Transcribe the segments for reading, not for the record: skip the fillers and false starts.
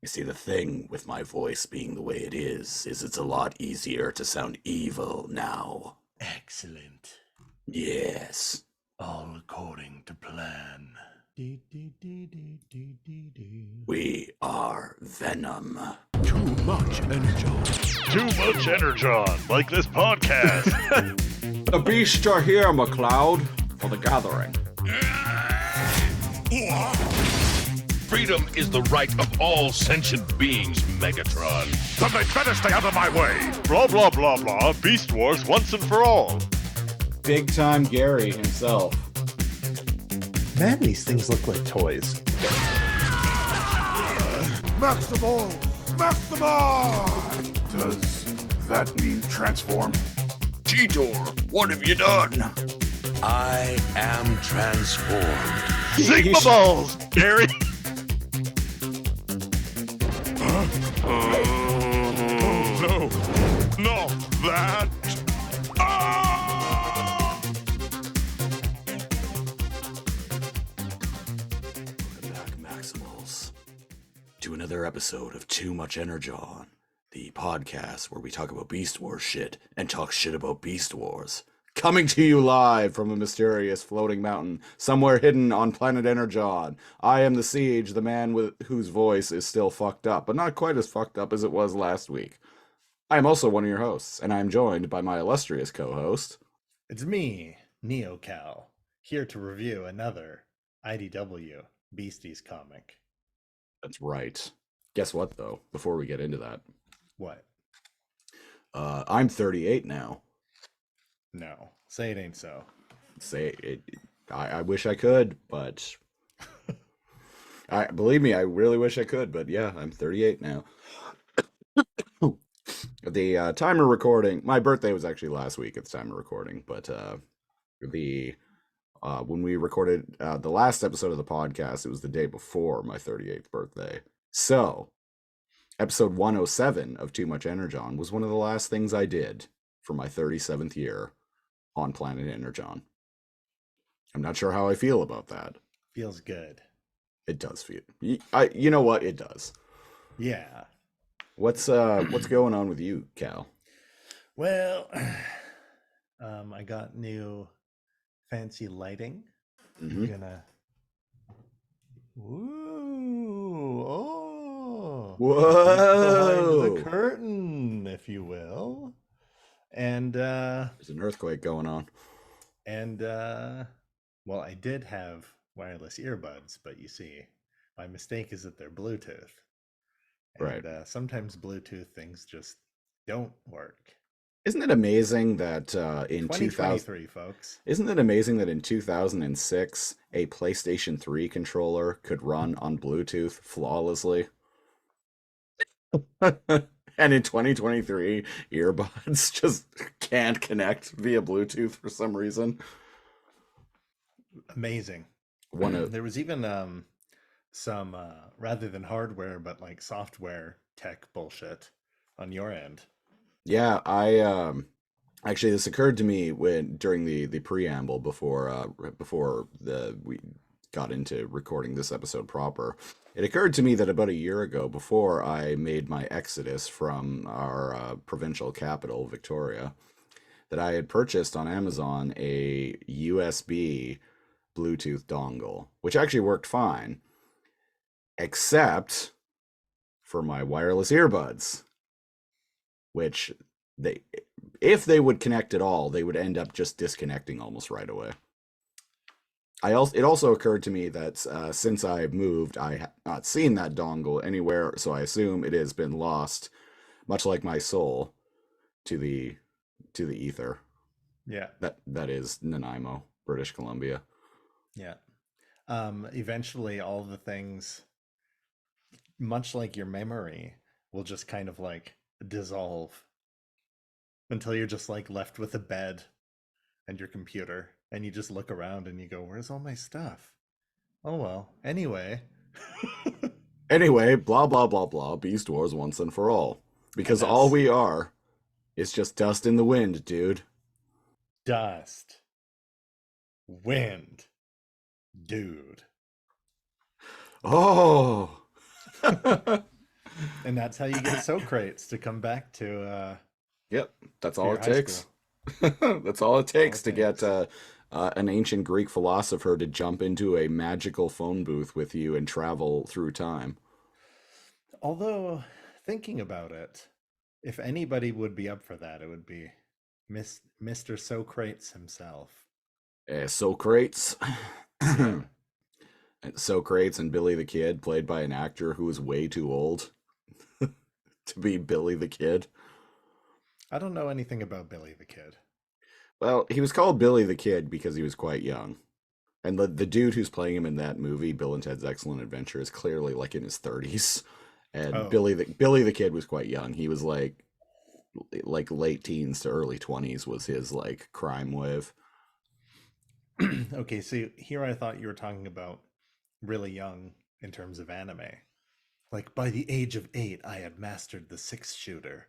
You see, the thing with my voice being the way it is it's a lot easier to sound evil now. Excellent. Yes. All according to plan. We are Venom. Too much energon. Too much Energon, like this podcast. The beasts are here, McLeod, for the gathering. Freedom is the right of all sentient beings, Megatron. Then they'd better stay out of my way. Blah, blah, blah, blah. Beast Wars once and for all. Big time Gary himself. Man, these things look like toys. Maximal! Maximal! Does that mean transform? Cheetor, what have you done? I am transformed. Sigma balls, Gary! Oh no! Not that! Ah! Welcome back, Maximals, to another episode of Too Much Energon, the podcast where we talk about Beast Wars shit and talk shit about Beast Wars. Coming to you live from a mysterious floating mountain somewhere hidden on Planet Energon. I am the Siege, the man with whose voice is still fucked up, but not quite as fucked up as it was last week. I am also one of your hosts, and I am joined by my illustrious co-host. It's me, NeoCal, here to review another IDW Beasties comic. That's right. Guess what, though, before we get into that? What? I'm 38 now. No, say it ain't so. Say it. I wish I could, but believe me, I really wish I could. But yeah, I'm 38 now. The time of recording, my birthday was actually last week at the time of recording, but when we recorded the last episode of the podcast, it was the day before my 38th birthday. So, episode 107 of Too Much Energon was one of the last things I did for my 37th year on Planet Energon. I'm not sure how I feel about that. Feels good. It does feel. You know what? It does. Yeah. What's going on with you, Cal? Well, I got new fancy lighting. Mm-hmm. I'm gonna. Ooh! Oh! Whoa! Behind the curtain, if you will. And there's an earthquake going on. And well, I did have wireless earbuds, but you see, my mistake is that they're Bluetooth. And, Right. Sometimes Bluetooth things just don't work. Isn't it amazing that in 2023, folks? Isn't it amazing that in 2006 a PlayStation 3 controller could run on Bluetooth flawlessly? And in 2023, earbuds just can't connect via Bluetooth for some reason. Amazing. There was even some rather than hardware, but like software tech bullshit on your end. Yeah, I actually this occurred to me during the preamble before we got into recording this episode proper. It occurred to me that about a year ago, before I made my exodus from our provincial capital, Victoria, that I had purchased on Amazon a USB Bluetooth dongle, which actually worked fine, except for my wireless earbuds, which if they would connect at all, they would end up just disconnecting almost right away. It also occurred to me that since I've moved, I have not seen that dongle anywhere, so I assume it has been lost, much like my soul, to the ether. Yeah. That is Nanaimo, British Columbia. Yeah. Eventually, all the things, much like your memory, will just kind of like dissolve until you're just like left with a bed and your computer, and you just look around and you go, where's all my stuff? Oh well, anyway. Anyway, blah blah blah blah, Beast Wars once and for all, because all we are is just dust in the wind, dude. Dust, wind, dude. Oh. And that's how you get Socrates to come back to Yep, that's to all your it high takes. school. That's all it takes it to get takes. an ancient Greek philosopher to jump into a magical phone booth with you and travel through time. Although, thinking about it, if anybody would be up for that, it would be Mr. Socrates himself. Socrates. Yeah. Socrates and Billy the Kid, played by an actor who is way too old to be Billy the Kid. I don't know anything about Billy the Kid. Well, he was called Billy the Kid because he was quite young. And the dude who's playing him in that movie, Bill and Ted's Excellent Adventure, is clearly like in his 30s. And Oh, Billy the Kid was quite young. He was like late teens to early 20s was his like crime wave. okay. So here I thought you were talking about really young in terms of anime. Like by the age of 8, I had mastered the 6-shooter.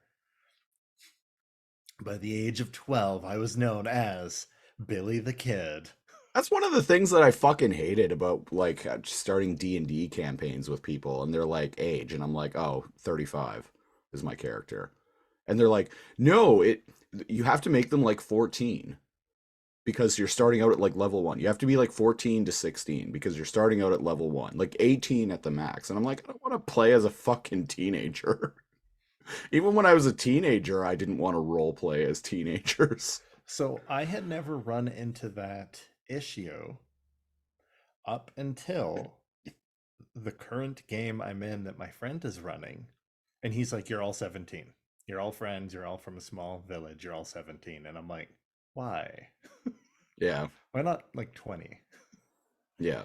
By the age of 12, I was known as Billy the Kid. That's one of the things that I fucking hated about like starting D&D campaigns with people, and they're like age and I'm like, "Oh, 35 is my character." And they're like, "No, it you have to make them like 14 because you're starting out at like level 1. You have to be like 14 to 16 because you're starting out at level 1, like 18 at the max." And I'm like, "I don't want to play as a fucking teenager." Even when I was a teenager, I didn't want to role play as teenagers. So I had never run into that issue up until the current game I'm in that my friend is running. And he's like, "You're all 17. You're all friends. You're all from a small village. You're all 17." And I'm like, why? Yeah. Why not like 20? Yeah.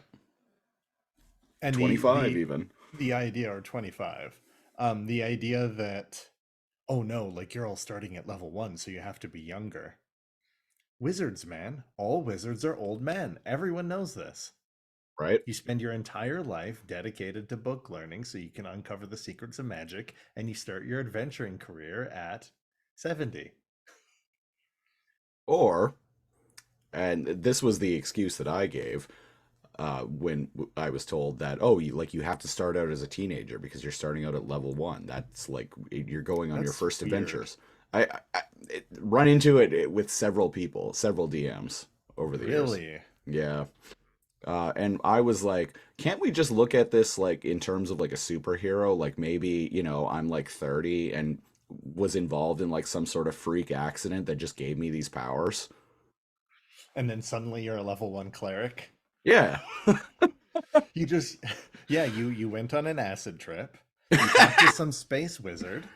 And 25 even. the idea, or 25, the idea that, oh no, like you're all starting at level 1, so you have to be younger. Wizards, man. All wizards are old men. Everyone knows this. Right? You spend your entire life dedicated to book learning so you can uncover the secrets of magic, and you start your adventuring career at 70. Or, and this was the excuse that I gave when I was told that, oh, you have to start out as a teenager because you're starting out at level 1. That's like you're going on your That's first weird. adventures. I run into it with several people, several DMs over the years. Really? Yeah. And I was like, can't we just look at this like in terms of like a superhero? Like maybe, I'm like 30 and was involved in like some sort of freak accident that just gave me these powers. And then suddenly you're a level 1 cleric. Yeah. You just, yeah, you went on an acid trip. You talked to some space wizard.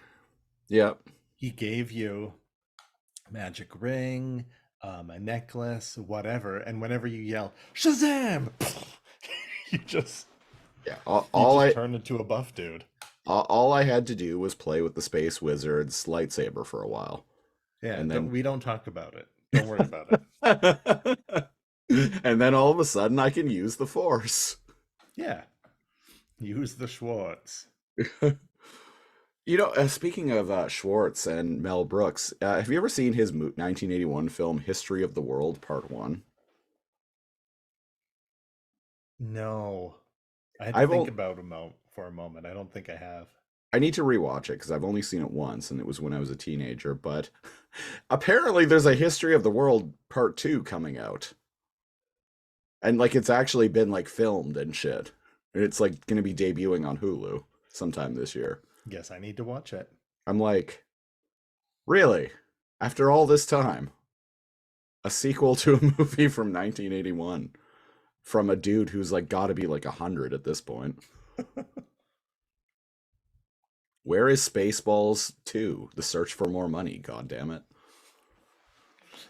Yep. He gave you a magic ring, a necklace, whatever. And whenever you yell, Shazam! you just, Yeah. turn into a buff dude. All I had to do was play with the space wizard's lightsaber for a while. Yeah, And then we don't talk about it. Don't worry about it. and then all of a sudden I can use the force. Yeah. Use the Schwartz. Speaking of Schwartz and Mel Brooks, have you ever seen his 1981 film History of the World Part 1? No. I had to I've think al- about him for a moment. I don't think I have. I need to rewatch it because I've only seen it once and it was when I was a teenager, but apparently there's a History of the World Part 2 coming out. And like it's actually been like filmed and shit. And it's like going to be debuting on Hulu sometime this year. Guess I need to watch it. I'm like, really? After all this time? A sequel to a movie from 1981 from a dude who's like got to be like 100 at this point. Where is Spaceballs 2? The Search for More Money, god damn it.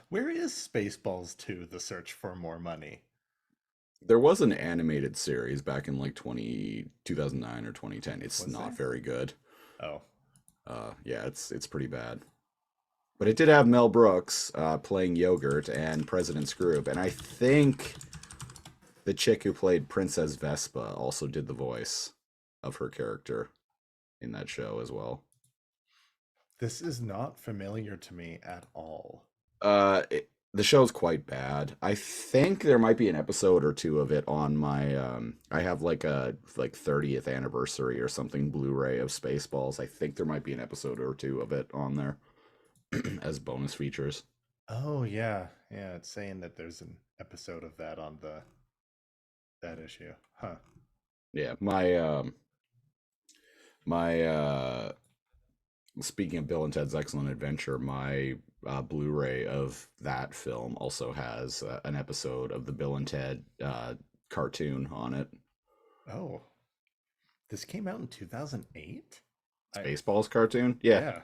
Where is Spaceballs 2, The Search for More Money? There was an animated series back in like 2009 or 2010. It's Was not there? very good. Oh. Yeah, it's pretty bad. But it did have Mel Brooks playing Yogurt and President Scrooge, and I think the chick who played Princess Vespa also did the voice of her character in that show as well. This is not familiar to me at all. The show's quite bad. I think there might be an episode or two of it on my I have like a 30th anniversary or something Blu-ray of Spaceballs. I think there might be an episode or two of it on there as bonus features. Oh yeah, yeah. It's saying that there's an episode of that on that issue. Huh. Yeah, my speaking of Bill and Ted's Excellent Adventure, my Blu-ray of that film also has an episode of the Bill and Ted cartoon on it. Oh, this came out in 2008. Spaceballs cartoon? Yeah.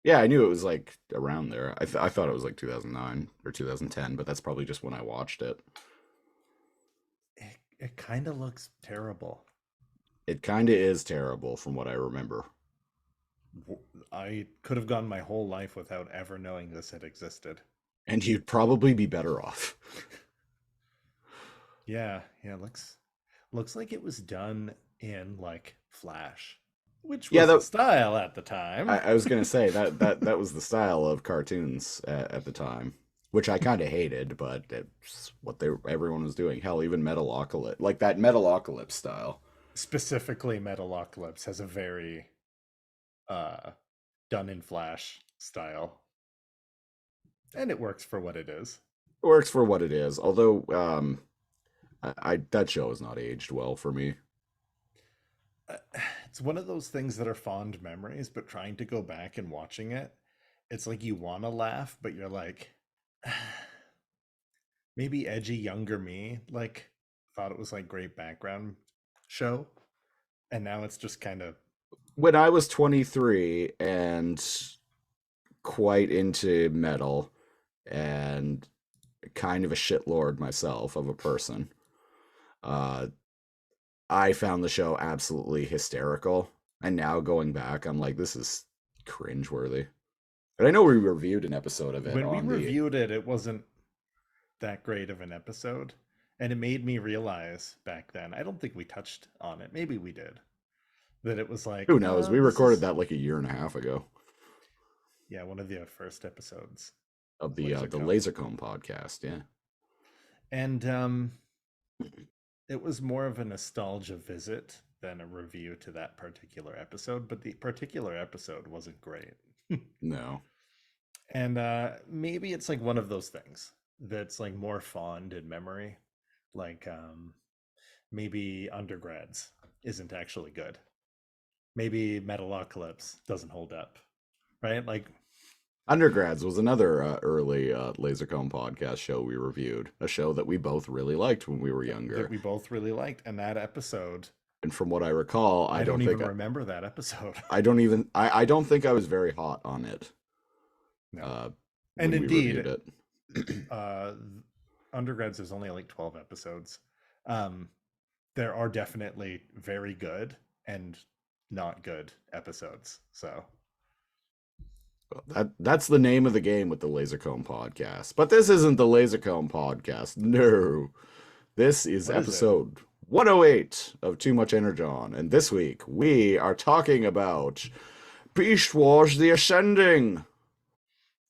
Yeah, I knew it was like around there. I thought it was like 2009 or 2010, but that's probably just when I watched it. It kind of looks terrible. It kind of is terrible from what I remember. I could have gone my whole life without ever knowing this had existed. And you'd probably be better off. Yeah, looks like it was done in like Flash, which was the style at the time. I was gonna say that was the style of cartoons at the time, which I kind of hated, but it's what everyone was doing. Hell, even Metalocalypse, like that Metalocalypse style. Specifically, Metalocalypse has a very done in Flash style, and it works for what it is. It works for what it is, although that show has not aged well for me. It's one of those things that are fond memories, but trying to go back and watching it, it's like you want to laugh, but you're like, maybe edgy younger me like thought it was like great background show, and now it's just kind of. When I was 23 and quite into metal and kind of a shitlord myself of a person, I found the show absolutely hysterical. And now going back, I'm like, this is cringeworthy. But I know we reviewed an episode of it. When we reviewed it, it wasn't that great of an episode. And it made me realize back then, I don't think we touched on it. Maybe we did. That it was like, who knows? We recorded that like a year and a half ago. Yeah, one of the first episodes of the Lasercomb podcast. Yeah, and it was more of a nostalgia visit than a review to that particular episode. But the particular episode wasn't great. No, and maybe it's like one of those things that's like more fond in memory, like maybe Undergrads isn't actually good. Maybe Metalocalypse doesn't hold up, right? Like Undergrads was another early Lasercomb podcast show we reviewed, a show that we both really liked when we were younger. That we both really liked, and that episode. And from what I recall, I don't even remember that episode. I don't think I was very hot on it. No, and indeed, Undergrads is only like 12 episodes. There are definitely very good and not good episodes, so that's the name of the game with the Lasercomb podcast. But this isn't the Lasercomb podcast. No, this is episode 108 of Too Much Energon, and this week we are talking about Beast Wars: The Ascending,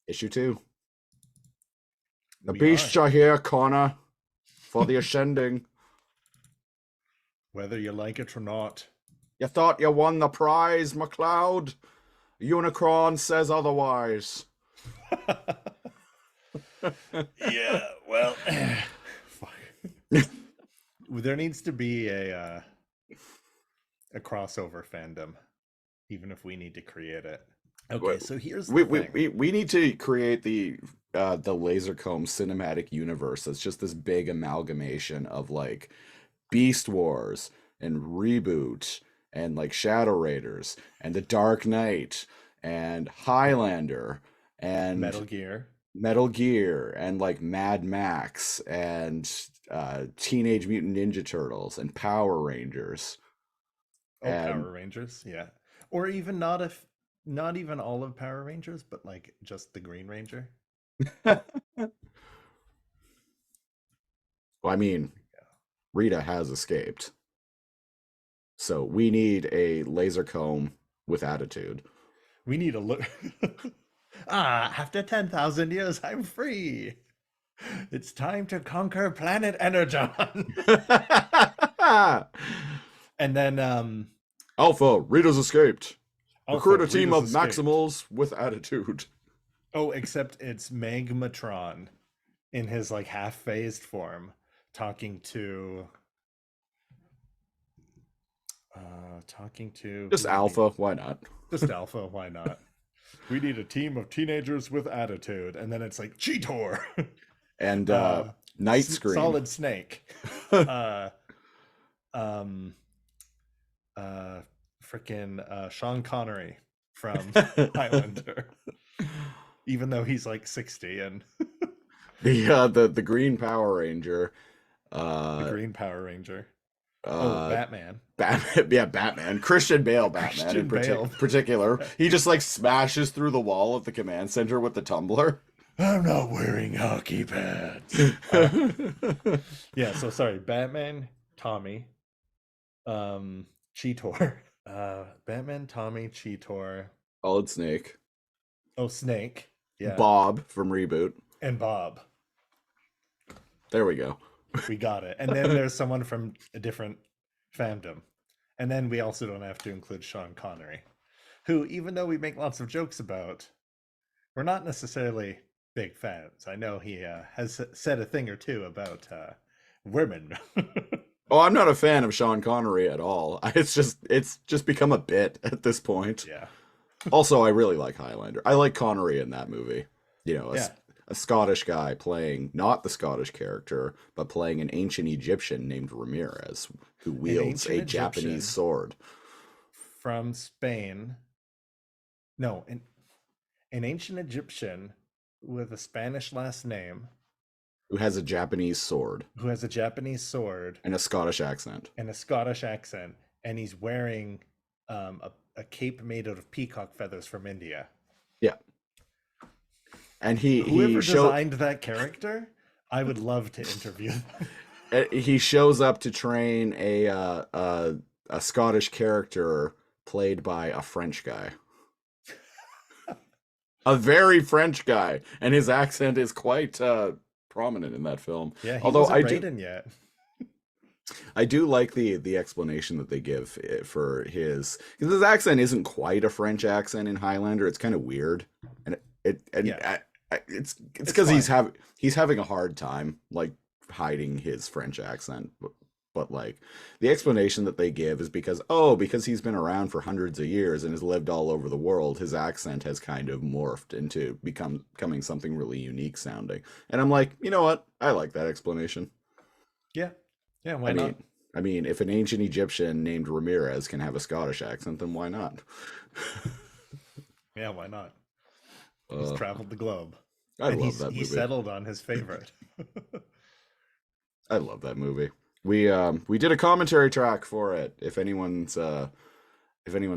issue 2. The beasts are here, Connor, for the Ascending. Whether you like it or not. You thought you won the prize, McLeod? Unicron says otherwise. Yeah, well, there needs to be a crossover fandom, even if we need to create it. Okay, so here's the thing. We need to create the Lasercomb cinematic universe. That's just this big amalgamation of like Beast Wars and Reboot and like Shadow Raiders and The Dark Knight and Highlander and Metal Gear and like Mad Max and Teenage Mutant Ninja Turtles and Power Rangers. Power Rangers, yeah. Or even not even all of Power Rangers, but like just the Green Ranger. Well, I mean, Rita has escaped. So we need a Lasercomb with attitude. We need a look. After 10,000 years, I'm free. It's time to conquer Planet Energon. And then Alpha, Rita's escaped. Alpha, Recruit a team Rita's of escaped. Maximals with attitude. Oh, except it's Magmatron in his like half-phased form talking to Just who would Alpha, why not? Just Alpha, why not? We need a team of teenagers with attitude. And then it's like Cheetor. And Night Scream. Solid Snake. Freaking Sean Connery from Highlander. Even though he's like 60 and the Green Power Ranger. the Green Power Ranger. Batman. Batman, yeah, Batman. Christian Bale Batman Christian in Bale. particular. He just like smashes through the wall of the command center with the tumbler. I'm not wearing hockey pads. Yeah, so sorry, Batman, Tommy, Cheetor. Batman, Tommy, Cheetor. Solid Snake. Oh, Snake. Yeah. Bob from Reboot. And Bob. There we go. We got it. And then there's someone from a different fandom. And then we also don't have to include Sean Connery, who, even though we make lots of jokes about, we're not necessarily big fans. I know he has said a thing or two about women. Oh, I'm not a fan of Sean Connery at all. It's just become a bit at this point. Yeah. Also, I really like Highlander. I like Connery in that movie. You know, a Scottish guy playing not the Scottish character, but playing an ancient Egyptian named Ramirez, who wields a Japanese sword. From Spain. No, an ancient Egyptian with a Spanish last name. Who has a Japanese sword. Who has a Japanese sword. And a Scottish accent. And he's wearing a cape made out of peacock feathers from India. Yeah. And whoever designed that character, I would love to interview them. He shows up to train a Scottish character played by a French guy. A very French guy, and his accent is quite prominent in that film. Yeah, he although wasn't Raiden yet. I do like the explanation that they give for his, because his accent isn't quite a French accent in Highlander. It's kind of weird, and it's because he's having a hard time like hiding his French accent. But like the explanation that they give is because he's been around for hundreds of years and has lived all over the world, his accent has kind of morphed into becoming something really unique sounding. And I'm like, you know what? I like that explanation. Yeah. Yeah, why not? I mean, if an ancient Egyptian named Ramirez can have a Scottish accent, then why not? Yeah, why not? He's traveled the globe. I love that movie. He settled on his favorite. I love that movie. We did a commentary track for it. If anyone's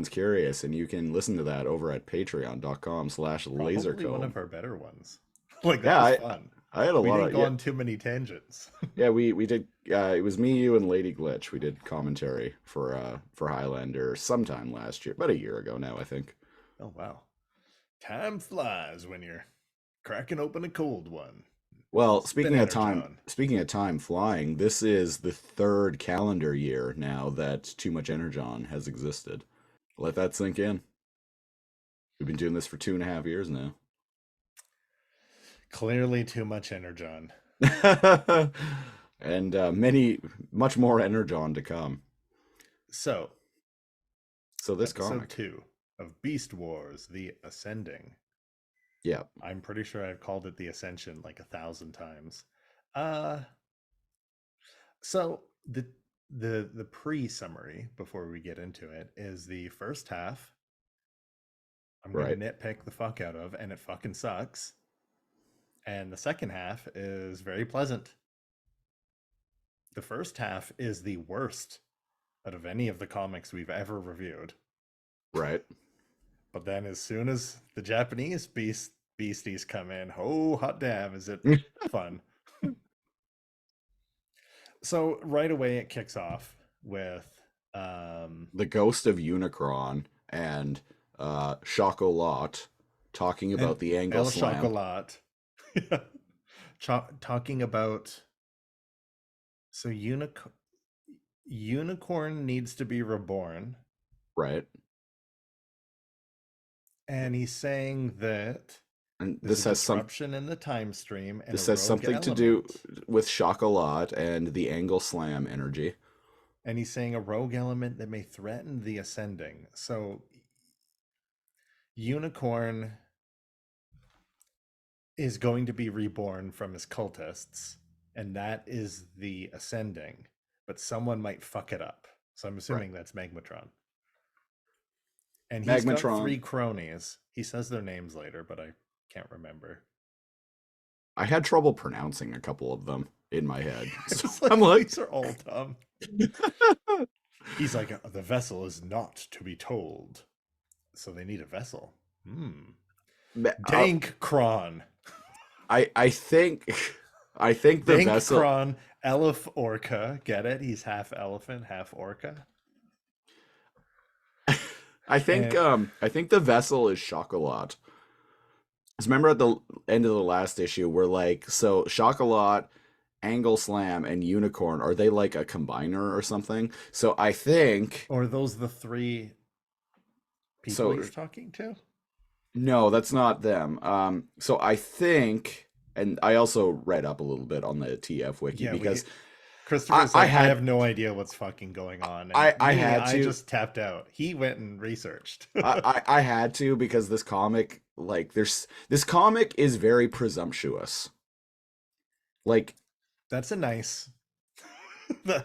curious, and you can listen to that over at patreon.com/lasercomb. One of our better ones. Like that was fun. I had we didn't go on too many tangents. Yeah, we did. It was me, you, and Lady Glitch. We did commentary for Highlander sometime last year, about a year ago now, I think. Oh wow, time flies when you're cracking open a cold one. Well, speaking of time flying, this is the third calendar year now that Too Much Energon has existed. Let that sink in. We've been doing this for 2.5 years now. Clearly too much Energon. And much more Energon to come. So this episode comic 2 of Beast Wars: The Ascending. Yeah, I'm pretty sure I've called it The Ascension like 1,000 times. So the pre-summary before we get into it is the first half. I'm going to nitpick the fuck out of, and it fucking sucks. And the second half is very pleasant. The first half is the worst out of any of the comics we've ever reviewed. Right. But then as soon as the Japanese beasties come in, oh, hot damn, is it fun. So right away it kicks off with the ghost of Unicron and Chocolat talking about the angle slam. Chocolat talking about so unicorn needs to be reborn, Right. and he's saying that And there's this a has some disruption in the time stream and this a has rogue something to do element. with Chocolat and the angle slam energy. And he's saying a rogue element that may threaten the ascending. So unicorn is going to be reborn from his cultists, and that is the ascending. But someone might fuck it up. So I'm assuming that's Magmatron. And he's got Magmatron. 3 cronies. He says their names later, but I can't remember. I had trouble pronouncing a couple of them in my head. So It's like, I'm like, these are all dumb. He's like, the vessel is not to be told. So they need a vessel. Dankron. I think the vessel. Dankron, Elef Orca. Get it? He's half elephant, half orca. I think the vessel is Chocolat. Because remember at the end of the last issue, we're like, so Chocolat, Angle Slam, and Unicorn, are they like a combiner or something? So I think. Or are those the 3 people he's talking to? No, that's not them. So I think, and I also read up a little bit on the TF wiki because Christopher's like, I have no idea what's fucking going on. And I just tapped out. He went and researched. I had to, because this comic, like, this comic is very presumptuous. Like, that's a nice.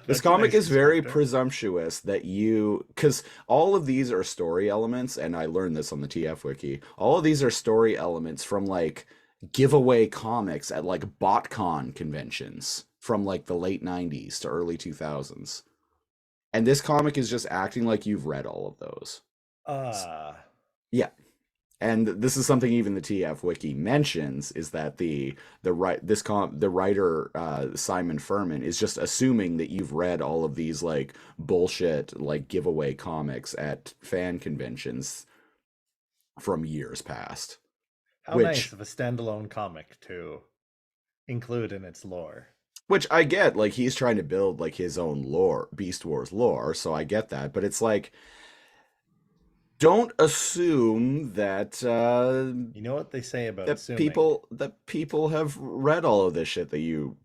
This comic is very presumptuous that because all of these are story elements, and I learned this on the TF wiki. All of these are story elements from like giveaway comics at like BotCon conventions from like the late 90s to early 2000s. And this comic is just acting like you've read all of those. Yeah. And this is something even the TF wiki mentions, is that the writer Simon Furman is just assuming that you've read all of these like bullshit like giveaway comics at fan conventions from years past. How nice of a standalone comic to include in its lore. Which I get, like, he's trying to build like his own lore, Beast Wars lore, so I get that, but it's like, don't assume that you know what they say about that assuming. people have read all of this shit that you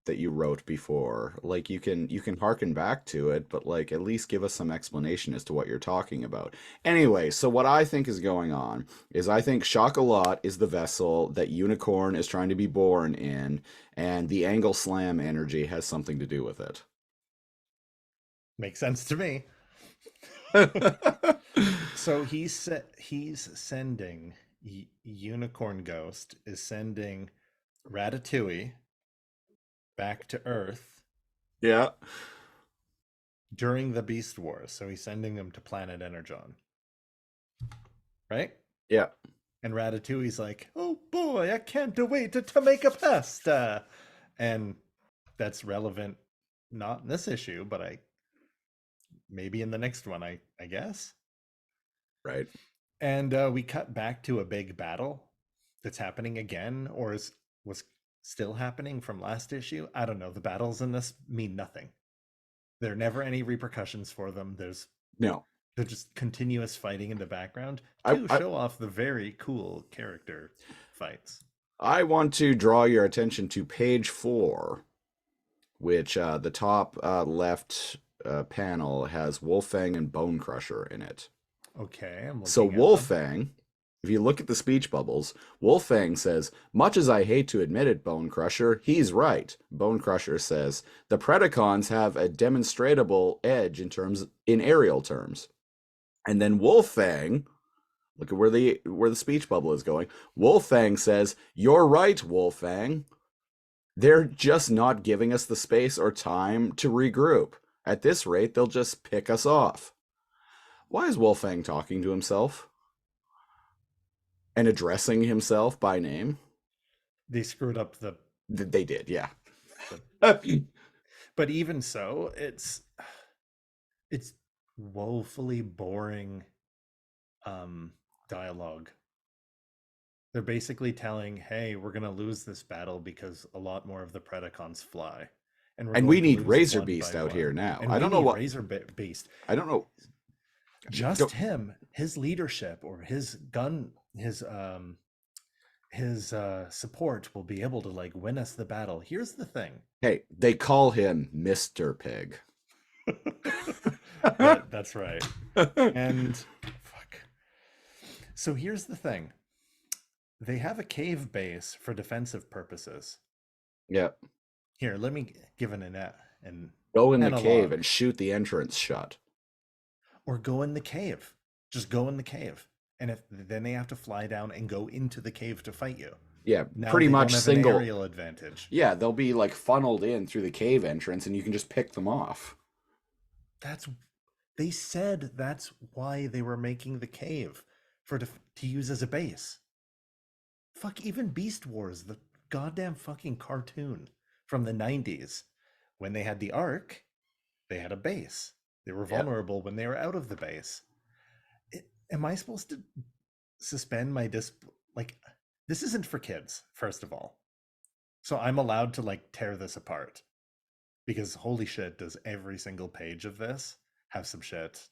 wrote before. Like, you can harken back to it, but like at least give us some explanation as to what you're talking about. Anyway, so what I think is going on is I think Chocolat is the vessel that Unicorn is trying to be born in, and the Angle Slam energy has something to do with it. Makes sense to me. So he's sending Unicorn Ghost is sending Ratatouille back to Earth. Yeah. During the Beast Wars, so he's sending them to Planet Energon. Right? Yeah. And Ratatouille's like, "Oh boy, I can't wait to make a pasta," and that's relevant not in this issue, but maybe in the next one, I guess. Right. And we cut back to a big battle that's happening again, or was still happening from last issue. I don't know. The battles in this mean nothing. There are never any repercussions for them. They're just continuous fighting in the background to show off the very cool character fights. I want to draw your attention to page 4, which the top left panel has Wolfang and Bone Crusher in it. Okay, I'm looking so at Wolfang, them. if you look at the speech bubbles, Wolfang says, "Much as I hate to admit it, Bone Crusher, he's right." Bone Crusher says, "The Predacons have a demonstrable edge in aerial terms." And then Wolfang, look at where the speech bubble is going. Wolfang says, "You're right, Wolfang. They're just not giving us the space or time to regroup. At this rate, they'll just pick us off." Why is Wolfang talking to himself and addressing himself by name? They screwed up They did, yeah. But even so, it's woefully boring dialogue. They're basically telling, hey, we're going to lose this battle because a lot more of the Predacons fly. And we're And going we to need lose Razor one Beast by out here one. now. And I we don't know need what. Razor Beast. I don't know. Just him, his leadership or his gun, his support will be able to like win us the battle. Here's the thing. Hey, they call him Mr. Pig. That's right. And fuck. So here's the thing. They have a cave base for defensive purposes. Yep. Here, let me give an Go in the analog. cave and shoot the entrance shut. Or go in the cave. Just go in the cave. And then they have to fly down and go into the cave to fight you. Yeah, Now pretty they much don't have single. an aerial advantage. Yeah, they'll be like funneled in through the cave entrance, and you can just pick them off. They said that's why they were making the cave to use as a base. Fuck, even Beast Wars, the goddamn fucking cartoon from the 90s, when they had the Ark, they had a base. They were vulnerable when they were out of the base. Am I supposed to suspend my like, this isn't for kids, first of all. So I'm allowed to like tear this apart. Because holy shit, does every single page of this have some shit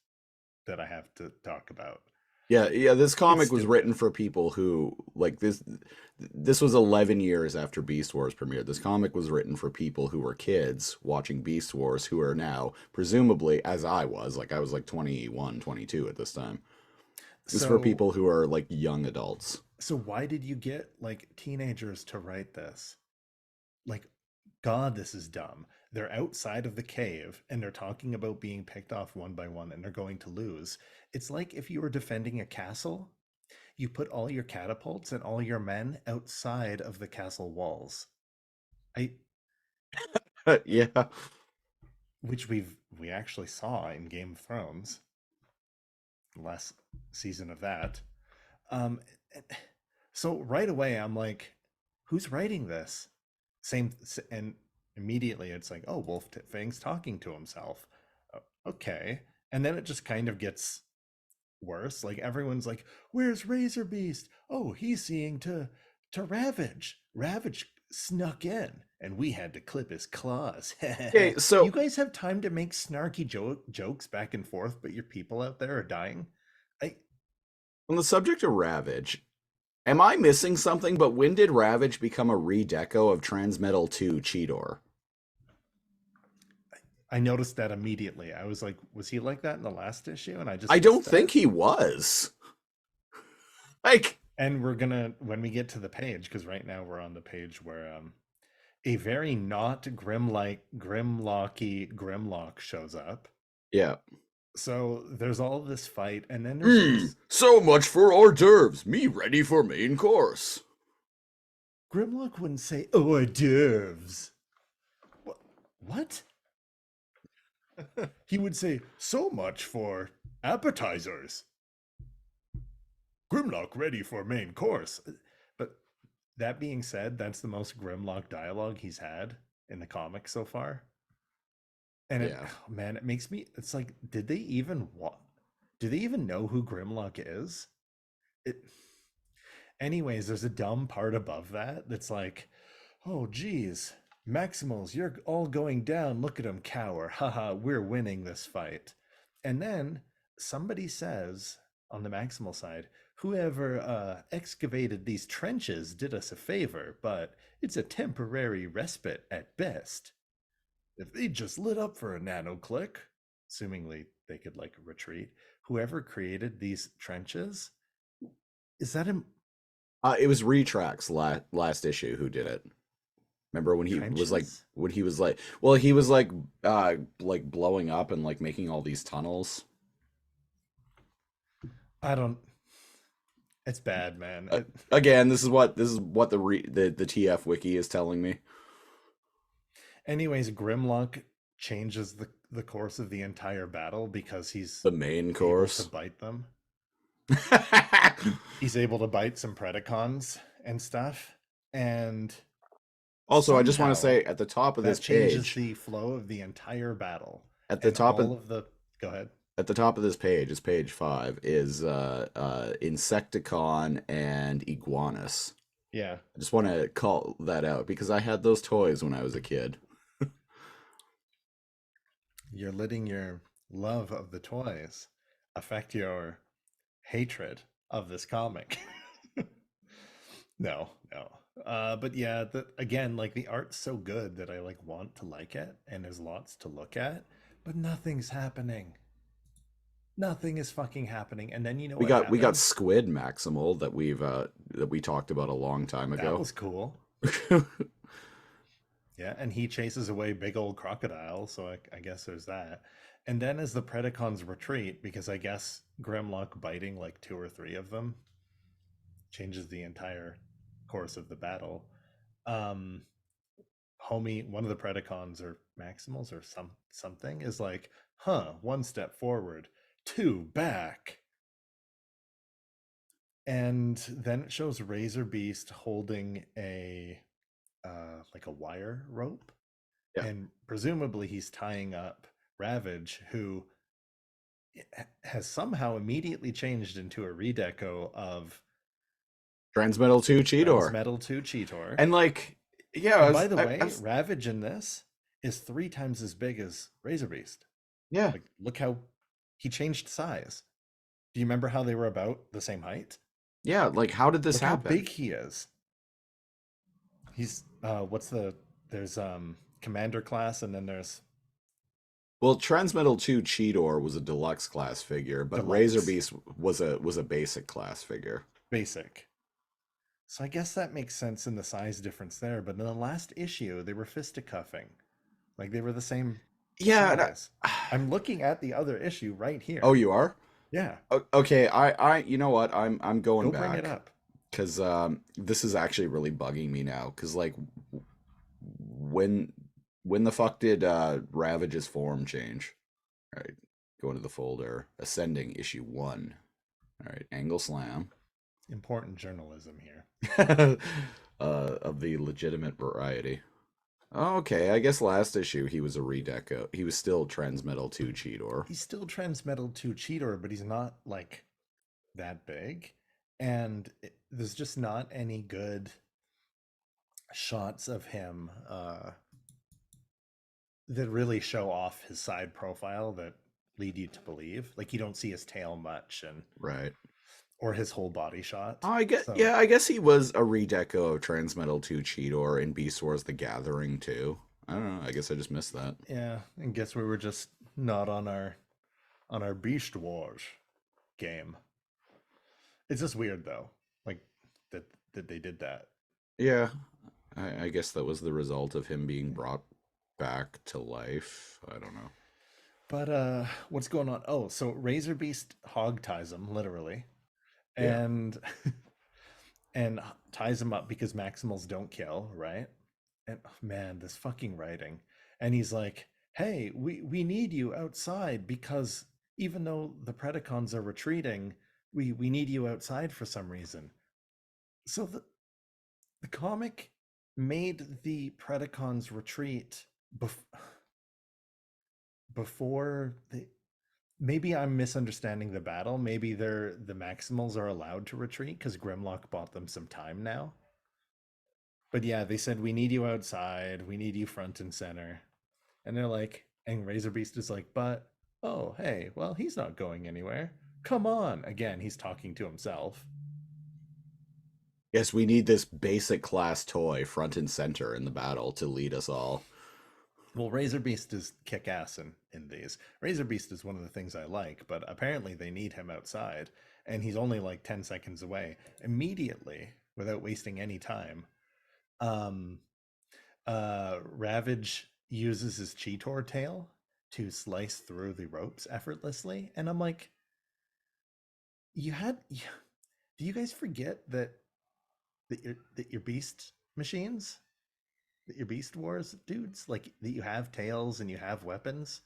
that I have to talk about. Yeah, this comic was written for people who like this was 11 years after Beast Wars premiered. This comic was written for people who were kids watching Beast Wars who are now presumably, as I was like 21, 22 at this time. This is for people who are like young adults. So why did you get like teenagers to write this? Like, God, this is dumb. They're outside of the cave and they're talking about being picked off one by one and they're going to lose. It's like if you were defending a castle, you put all your catapults and all your men outside of the castle walls. Yeah. Which we actually saw in Game of Thrones. Last season of that. So right away I'm like, who's writing this? And immediately it's like, oh, Wolf Fang's talking to himself. Okay. And then it just kind of gets worse. Like everyone's like, where's Razor Beast? Oh, he's seeing to Ravage. Ravage snuck in and we had to clip his claws. Okay, so you guys have time to make snarky jokes back and forth, but your people out there are dying. On the subject of Ravage, am I missing something? But when did Ravage become a redeco of Transmetal 2 Cheetor? I noticed that immediately. I was like, was he like that in the last issue? And I don't think he was. Like, and we're gonna, when we get to the page, because right now we're on the page where a very not Grimlocky Grimlock shows up. Yeah. So there's all this fight, and then there's so much for hors d'oeuvres. Me ready for main course. Grimlock wouldn't say hors d'oeuvres. What? He would say, so much for appetizers. Grimlock ready for main course. But that being said, that's the most Grimlock dialogue he's had in the comic so far. And man, it makes me, it's like, do they even know who Grimlock is? Anyways, there's a dumb part above that's like, oh geez, Maximals, you're all going down. Look at them cower. Haha, we're winning this fight. And then somebody says on the Maximal side, whoever excavated these trenches did us a favor, but it's a temporary respite at best. If they just lit up for a nanoclick, assumingly they could like retreat, whoever created these trenches, is that him? It was Retrax last issue who did it. Remember when he Trenches? he was like blowing up and like making all these tunnels. It's bad, man. Again, this is what the TF wiki is telling me. Anyways, Grimlock changes the course of the entire battle because he's the main course to bite them. He's able to bite some Predacons and stuff. And also, I just want to say at the top of this changes page, the flow of the entire battle. At the top of the, go ahead. at the top of this page is page 5 is Insecticon and Iguanus. Yeah. I just want to call that out because I had those toys when I was a kid. You're letting your love of the toys affect your hatred of this comic. No, no. But yeah, again, like the art's so good that I like want to like it, and there's lots to look at, but nothing's happening. Nothing is fucking happening. And then you know We what got happens? Squid Maximal that we talked about a long time That ago. was cool. Yeah, and he chases away big old crocodiles, so I guess there's that. And then as the Predacons retreat, because I guess Grimlock biting like 2 or 3 of them changes the entire course of the battle. Um, Homie, one of the Predacons or Maximals or something is like, huh, 1 step forward, 2 back. And then it shows Razor Beast holding a like a wire rope, Yeah. and presumably he's tying up Ravage, who has somehow immediately changed into a redeco of Transmetal 2 Cheetor. Transmetal 2 Cheetor. And like, yeah, And by the way, Ravage in this is 3 times as big as Razor Beast. yeah, Like, look how he changed size. Do you remember how they were about the same height? yeah, like how did this Look happen? how big he is. He's there's Commander class, and then there's Well, Transmetal 2 Cheetor was a deluxe class figure, but Deluxe. Razor Beast was a basic class figure. basic. So I guess that makes sense in the size difference there. But in the last issue, they were fisticuffing. Like they were the same Yeah, size. I'm looking at the other issue right here. Oh, you are? Yeah. Okay, I you know what? I'm going Go bring back it up. because this is actually really bugging me now. Because like, when the fuck did Ravage's form change? All right, go into the folder. Ascending issue 1. All right, Angle Slam. Important journalism here. Of the legitimate variety. Okay, I guess last issue he was a redeco. He was still Transmetal 2 Cheetor. He's still Transmetal 2 Cheetor, but he's not like that big. And there's just not any good shots of him that really show off his side profile that lead you to believe. Like you don't see his tail much, and Right. or his whole body shot. Oh, I guess So- yeah, I guess he was a redeco of Transmetal 2 Cheetor in Beast Wars The Gathering too. I don't know. I guess I just missed that. Yeah, and guess we were just not on our Beast Wars game. It's just weird though, like that they did that. Yeah. I guess that was the result of him being brought back to life. I don't know. But what's going on? Oh, so Razor Beast hog ties him literally, Yeah. and and ties him up because Maximals don't kill, right? And oh, man, this fucking writing. And he's like, "Hey, we need you outside because even though the Predacons are retreating, we need you outside for some reason." So the comic made the Predacons retreat before they. Maybe I'm misunderstanding the battle. Maybe the Maximals are allowed to retreat because Grimlock bought them some time now. But yeah, they said we need you outside. We need you front and center. And they're like, and Razor Beast is like, but oh hey, well he's not going anywhere. Come on. Again, he's talking to himself. Yes, we need this basic class toy front and center in the battle to lead us all. Well, Razor Beast is kick ass in these. Razor Beast is one of the things I like, but apparently they need him outside, and he's only like 10 seconds away. Immediately, without wasting any time, Ravage uses his Cheetor tail to slice through the ropes effortlessly, and I'm like, do you guys forget that your beast machines, that your Beast Wars dudes, like that you have tails and you have weapons?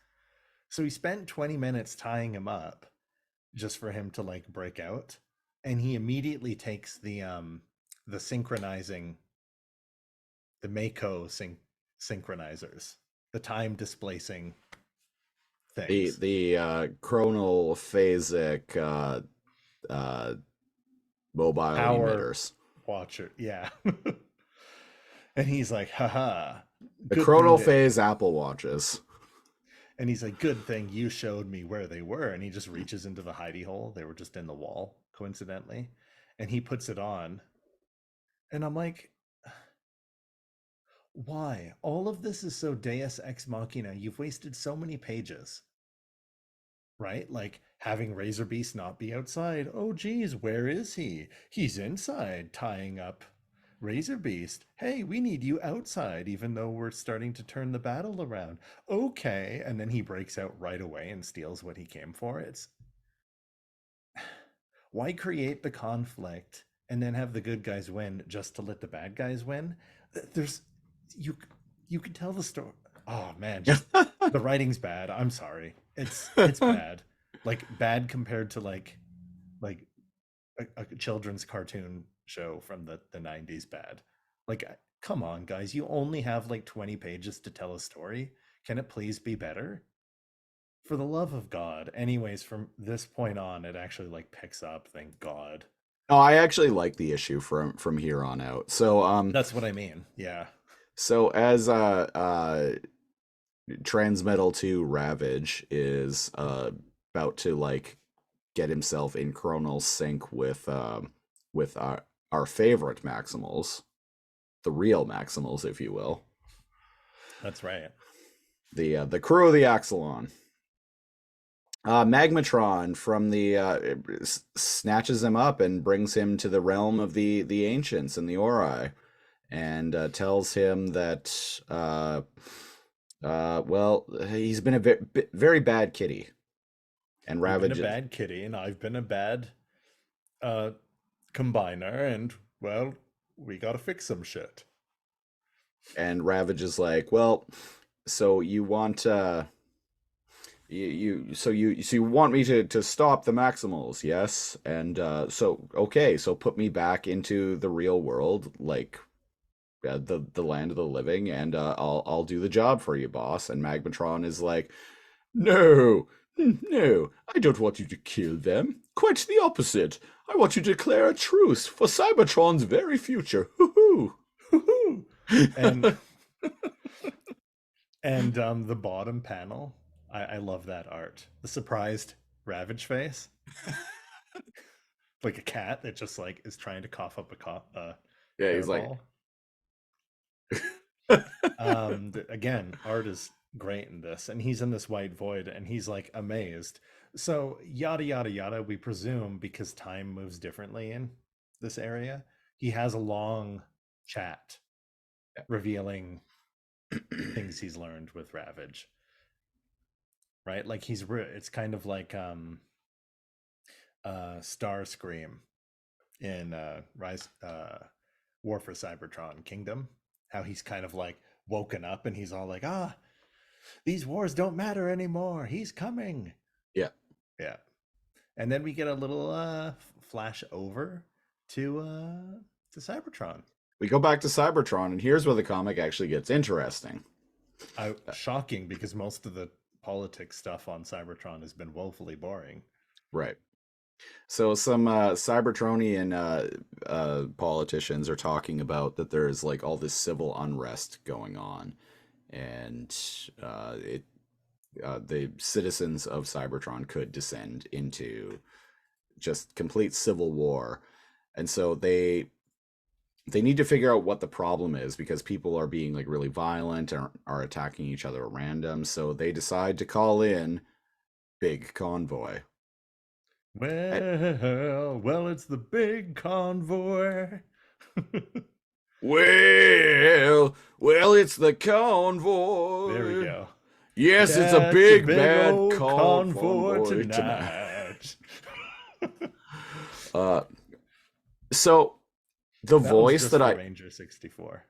So he spent 20 minutes tying him up just for him to like break out, and he immediately takes the synchronizing, the Mako synchronizers, the time displacing things. The chronal phasic mobile Power emitters. watcher, yeah. And he's like, haha, The good chronal thing that, phase Apple Watches. and he's like, good thing you showed me where they were. And he just reaches into the hidey hole. They were just in the wall, coincidentally. And he puts it on. And I'm like, why? All of this is so Deus Ex Machina. You've wasted so many pages, right? Like having Razor Beast not be outside. Oh, geez, where is he? He's inside tying up Razor Beast. Hey, we need you outside, even though we're starting to turn the battle around. Okay. And then he breaks out right away and steals what he came for. It's why create the conflict and then have the good guys win just to let the bad guys win? There's you could tell the story. Oh man, just the writing's bad. I'm sorry. It's bad. Like bad compared to like a children's cartoon show from the 90s bad. Like come on guys, you only have like 20 pages to tell a story. Can it please be better? For the love of God. Anyways, from this point on it actually like picks up, thank God. Oh, I actually like the issue from here on out. So That's what I mean. Yeah. so as Transmetal 2 Ravage is about to like get himself in chronal sync with our favorite Maximals, the real Maximals, if you will. That's right. The crew of the Axelon. Magmatron from the snatches him up and brings him to the realm of the ancients and the Ori, and tells him that well, he's been a very bad kitty, and Ravage You've been a bad kitty, and I've been a bad combiner, and well, we gotta fix some shit. and Ravage is like, well, so you want you want me to stop the Maximals, yes? And so okay, so put me back into the real world, like the land of the living, and I'll do the job for you, boss. And Magmatron is like, no, no, I don't want you to kill them. Quite the opposite. I want you to declare a truce for Cybertron's very future. Hoo-hoo. Woohoo! And the bottom panel, I love that art. The surprised Ravage face, like a cat that just like is trying to cough up a Yeah, he's like, hairball. Again, art is great in this, and he's in this white void, and he's like amazed. So yada yada yada. We presume because time moves differently in this area, he has a long chat revealing things he's learned with Ravage. Right, like it's kind of like Starscream in Rise War for Cybertron Kingdom, how he's kind of like woken up and he's all like, these wars don't matter anymore, he's coming. yeah. And then we get a little flash over to Cybertron. We go back to Cybertron, and here's where the comic actually gets interesting. Shocking, because most of the politics stuff on Cybertron has been woefully boring. Right. So some Cybertronian politicians are talking about that there's like all this civil unrest going on, and the citizens of Cybertron could descend into just complete civil war, and so they need to figure out what the problem is, because people are being like really violent and are attacking each other at random. So they decide to call in Big Convoy. Well, it's the Big Convoy. Well, it's the convoy. There we go. Yes, it's a big bad old convoy tonight. So the That voice that I Ranger 64.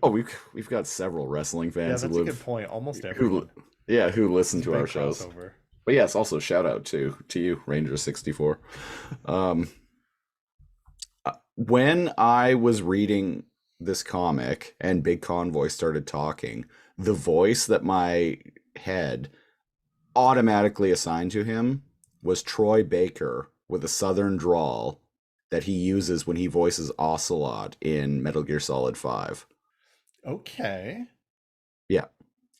oh we've got several wrestling Yeah, fans that's who a live good point. Almost who everyone. who listen It's a to our big shows. crossover. But yes, also shout out to you, Ranger 64. When I was reading this comic and Big Convoy started talking, the voice that my head automatically assigned to him was Troy Baker with a southern drawl that he uses when he voices Ocelot in Metal Gear Solid 5. Okay. Yeah.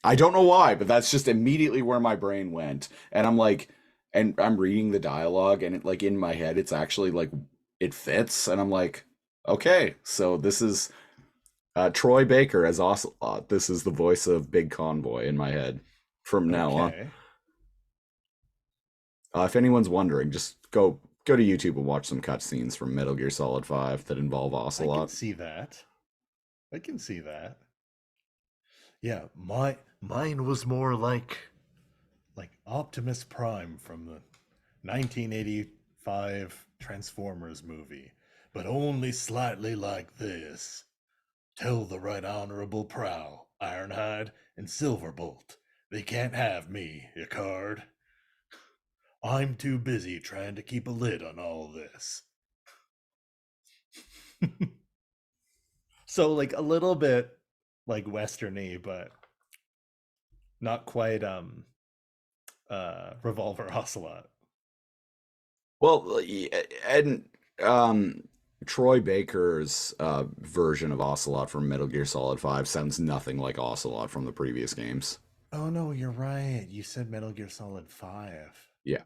I don't know why, but that's just immediately where my brain went. And I'm like, and I'm reading the dialogue, and it, like, in my head, it's actually like, it fits. And I'm like, okay, so this is Troy Baker as Ocelot. This is the voice of Big Convoy in my head from now on. Okay. If anyone's wondering, just go to YouTube and watch some cutscenes from Metal Gear Solid 5 that involve I can Ocelot. see that. I can see that. Yeah, mine was more like Optimus Prime from the 1985 Transformers movie, but only slightly like this. Tell the Right Honorable Prowl, Ironhide, and Silverbolt they can't have me, Icard. I'm too busy trying to keep a lid on all this. So like a little bit like westerny, but not quite Revolver Ocelot. Well, and Troy Baker's version of Ocelot from Metal Gear Solid 5 sounds nothing like Ocelot from the previous games. Oh no, you're right. You said Metal Gear Solid 5. Yeah.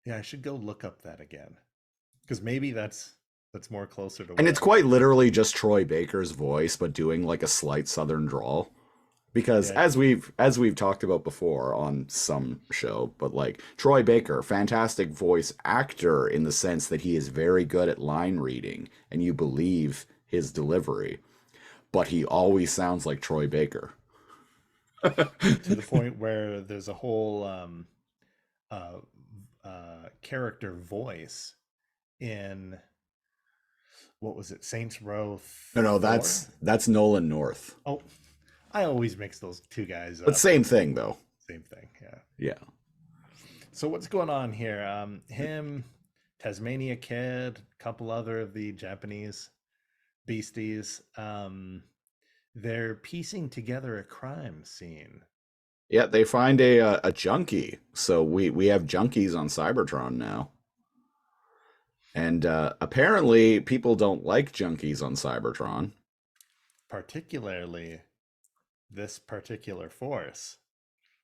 Yeah, I should go look up that again. Because maybe that's more closer to And what it's quite literally just Troy Baker's voice, but doing like a slight southern drawl. Because Yeah. as we've talked about before on some show, but like Troy Baker, fantastic voice actor in the sense that he is very good at line reading and you believe his delivery, but he always sounds like Troy Baker. To the point where there's a whole character voice in what was it, Saints Row No, 4? that's Nolan North. Oh, I always mix those two guys up. But same thing though. Same thing, yeah. Yeah. So what's going on here? Him, Tasmania Kid, a couple other of the Japanese beasties. They're piecing together a crime scene. Yeah, they find a junkie. So we have junkies on Cybertron now. And apparently people don't like junkies on Cybertron. Particularly this particular force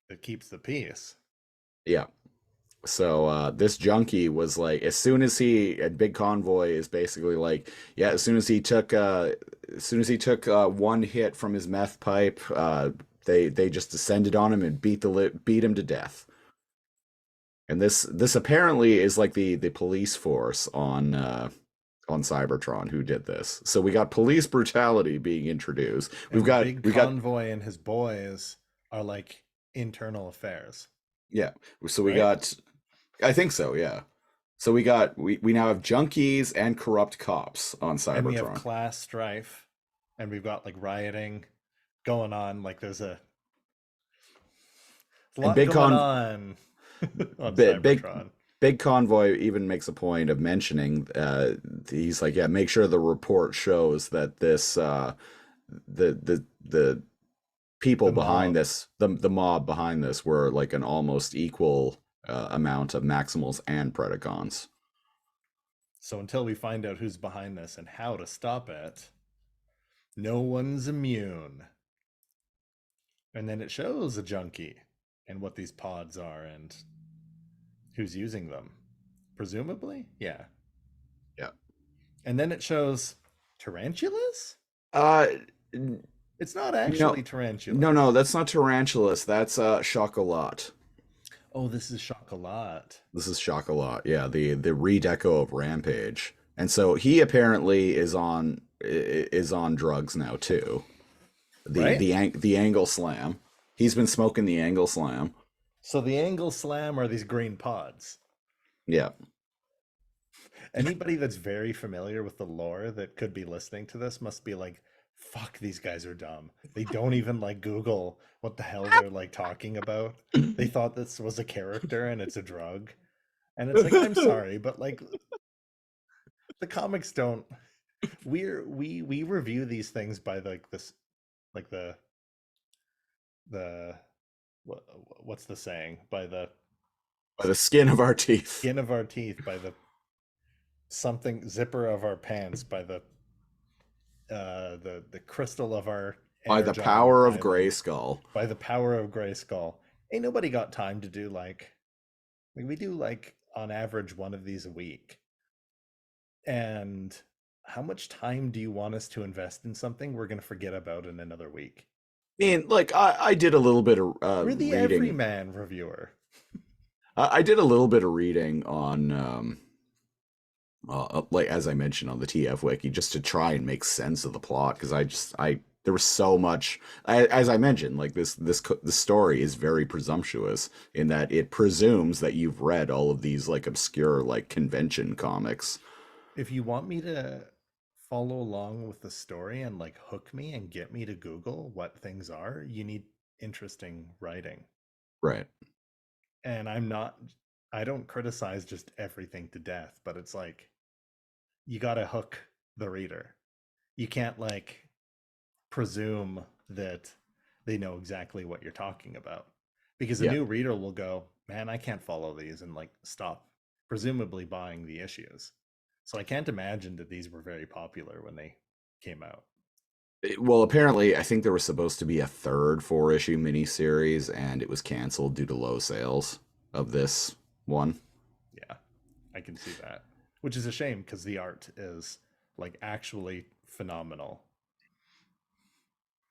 that keeps the peace. Yeah. So this junkie was like, as soon as Big Convoy is basically like, yeah, as soon as he took one hit from his meth pipe, they just descended on him and beat him to death. And this apparently is like the police force on Cybertron who did this. So we got police brutality being introduced. Big Convoy and his boys are like internal affairs. Yeah. So we Right? got, I think so, yeah. So we now have junkies and corrupt cops on Cybertron. And we have class strife, and we've got like rioting going on. Like there's a lot Big going on Cybertron. Big Convoy even makes a point of mentioning, he's like, yeah, make sure the report shows that this the people behind this, the mob behind this, were like an almost equal amount of Maximals and Predacons. So until we find out who's behind this and how to stop it, no one's immune. And then it shows a junkie and what these pods are and who's using them. Presumably? Yeah. Yeah. And then it shows tarantulas? It's not actually tarantulas. No, that's not tarantulas. That's Chocolat. Oh, this is Chocolat. This is Chocolat. Yeah, the redeco of Rampage. And so he apparently is on drugs now too. The Angle Slam. He's been smoking the Angle Slam. So the Angle Slam are these green pods. Yeah. Anybody that's very familiar with the lore that could be listening to this must be like, fuck, these guys are dumb. They don't even like Google what the hell they're like talking about. They thought this was a character and it's a drug. And it's like, I'm sorry, but like the comics don't. We review these things by like this, like the what's the saying? By the By the skin of our teeth. skin of our teeth, by the something zipper of our pants, by the crystal of our By the energon power of island, Grayskull. by the power of Grayskull. Ain't nobody got time to do like we do like on average one of these a week. And how much time do you want us to invest in something we're going to forget about in another week? I mean, like I did a little bit of We're the reading. everyman reviewer. I did a little bit of reading on, like as I mentioned on the TF wiki, just to try and make sense of the plot, because there was so much. As I mentioned, like the story is very presumptuous in that it presumes that you've read all of these like obscure like convention comics. If you want me to follow along with the story and like hook me and get me to Google what things are, you need interesting writing. Right. And I don't criticize just everything to death, but it's like you got to hook the reader. You can't like presume that they know exactly what you're talking about, because a Yeah. new reader will go, man, I can't follow these, and like stop presumably buying the issues. So I can't imagine that these were very popular when they came out. Well, apparently, I think there was supposed to be a third 4-issue miniseries, and it was canceled due to low sales of this one. Yeah, I can see that, which is a shame because the art is like actually phenomenal.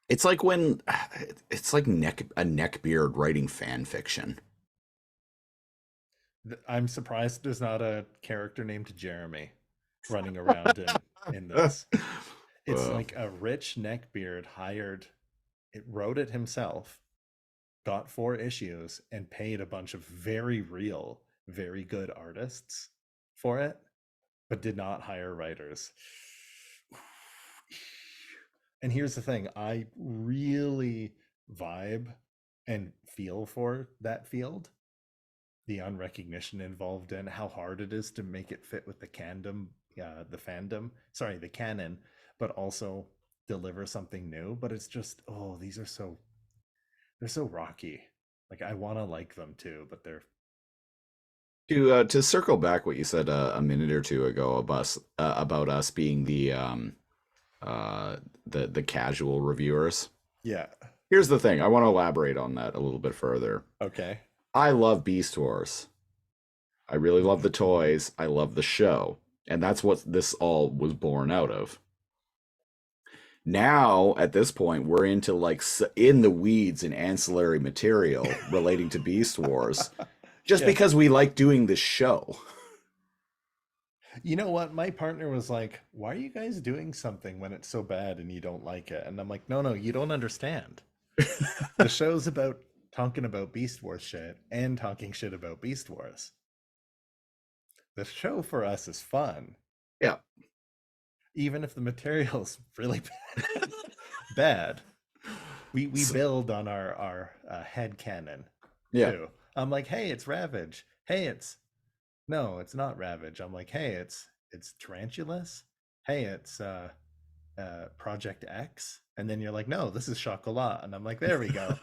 It's like when it's like a neckbeard writing fan fiction. I'm surprised there's not a character named Jeremy running around in this. It's like a rich neckbeard wrote it himself, got 4 issues, and paid a bunch of very real, very good artists for it, but did not hire writers. And here's the thing, I really vibe and feel for that field, the unrecognition involved in how hard it is to make it fit with the canon, but also deliver something new. But it's just, they're so rocky. Like I want to like them too, but they're To circle back what you said a minute or two ago about us being the casual reviewers. yeah. Here's the thing. I want to elaborate on that a little bit further. Okay. I love Beast Wars. I really love the toys. I love the show. And that's what this all was born out of. Now, at this point, we're into like in the weeds and ancillary material relating to Beast Wars just Yeah. because we like doing this show. You know what? My partner was like, why are you guys doing something when it's so bad and you don't like it? And I'm like, no, you don't understand. The show's about talking about Beast Wars shit and talking shit about Beast Wars. The show for us is fun. Yeah. Even if the material's really bad. We build on our head canon too. I'm like, hey, it's Ravage. Hey, no, it's not Ravage. I'm like, hey, it's Tarantulas. Hey, it's Project X. And then you're like, no, this is Chocolat. And I'm like, there we go.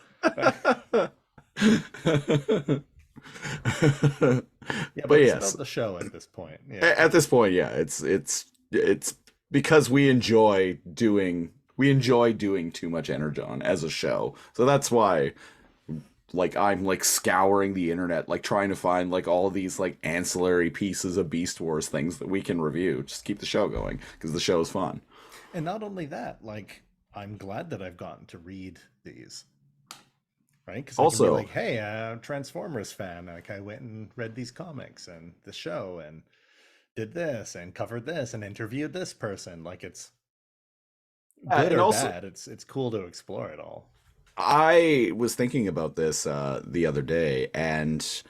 Yeah, but it's about the show at this point. Yeah. At this point, yeah, it's because we enjoy doing Too Much Energon as a show. So that's why like I'm like scouring the internet, like trying to find like all these like ancillary pieces of Beast Wars things that we can review. Just keep the show going because the show is fun. And not only that, like I'm glad that I've gotten to read these. Right? Because also, I can be like, hey, I'm a Transformers fan. Like I went and read these comics and the show and did this and covered this and interviewed this person. Like it's good or also, bad. It's cool to explore it all. I was thinking about this the other day, and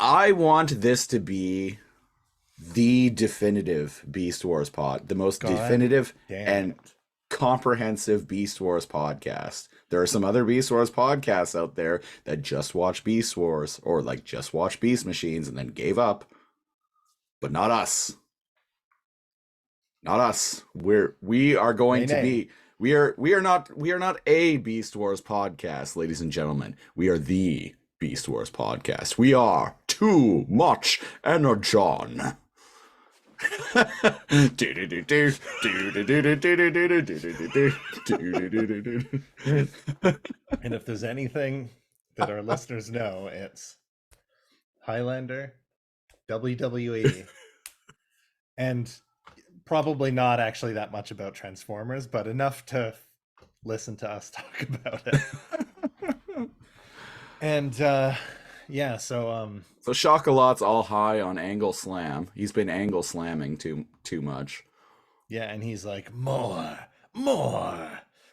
I want this to be the definitive Beast Wars pod, the most definitive and comprehensive Beast Wars podcast. There are some other Beast Wars podcasts out there that just watch Beast Wars or like just watch Beast Machines and then gave up. But not us. Not us. We are going to be We are not a Beast Wars podcast, ladies and gentlemen. We are the Beast Wars podcast. We are too much Energon. And if there's anything that our listeners know, it's Highlander, WWE, and probably not actually that much about Transformers, but enough to listen to us talk about it. And yeah, so So Chocolat's all high on angle slam. He's been angle slamming too much. yeah, and he's like, more,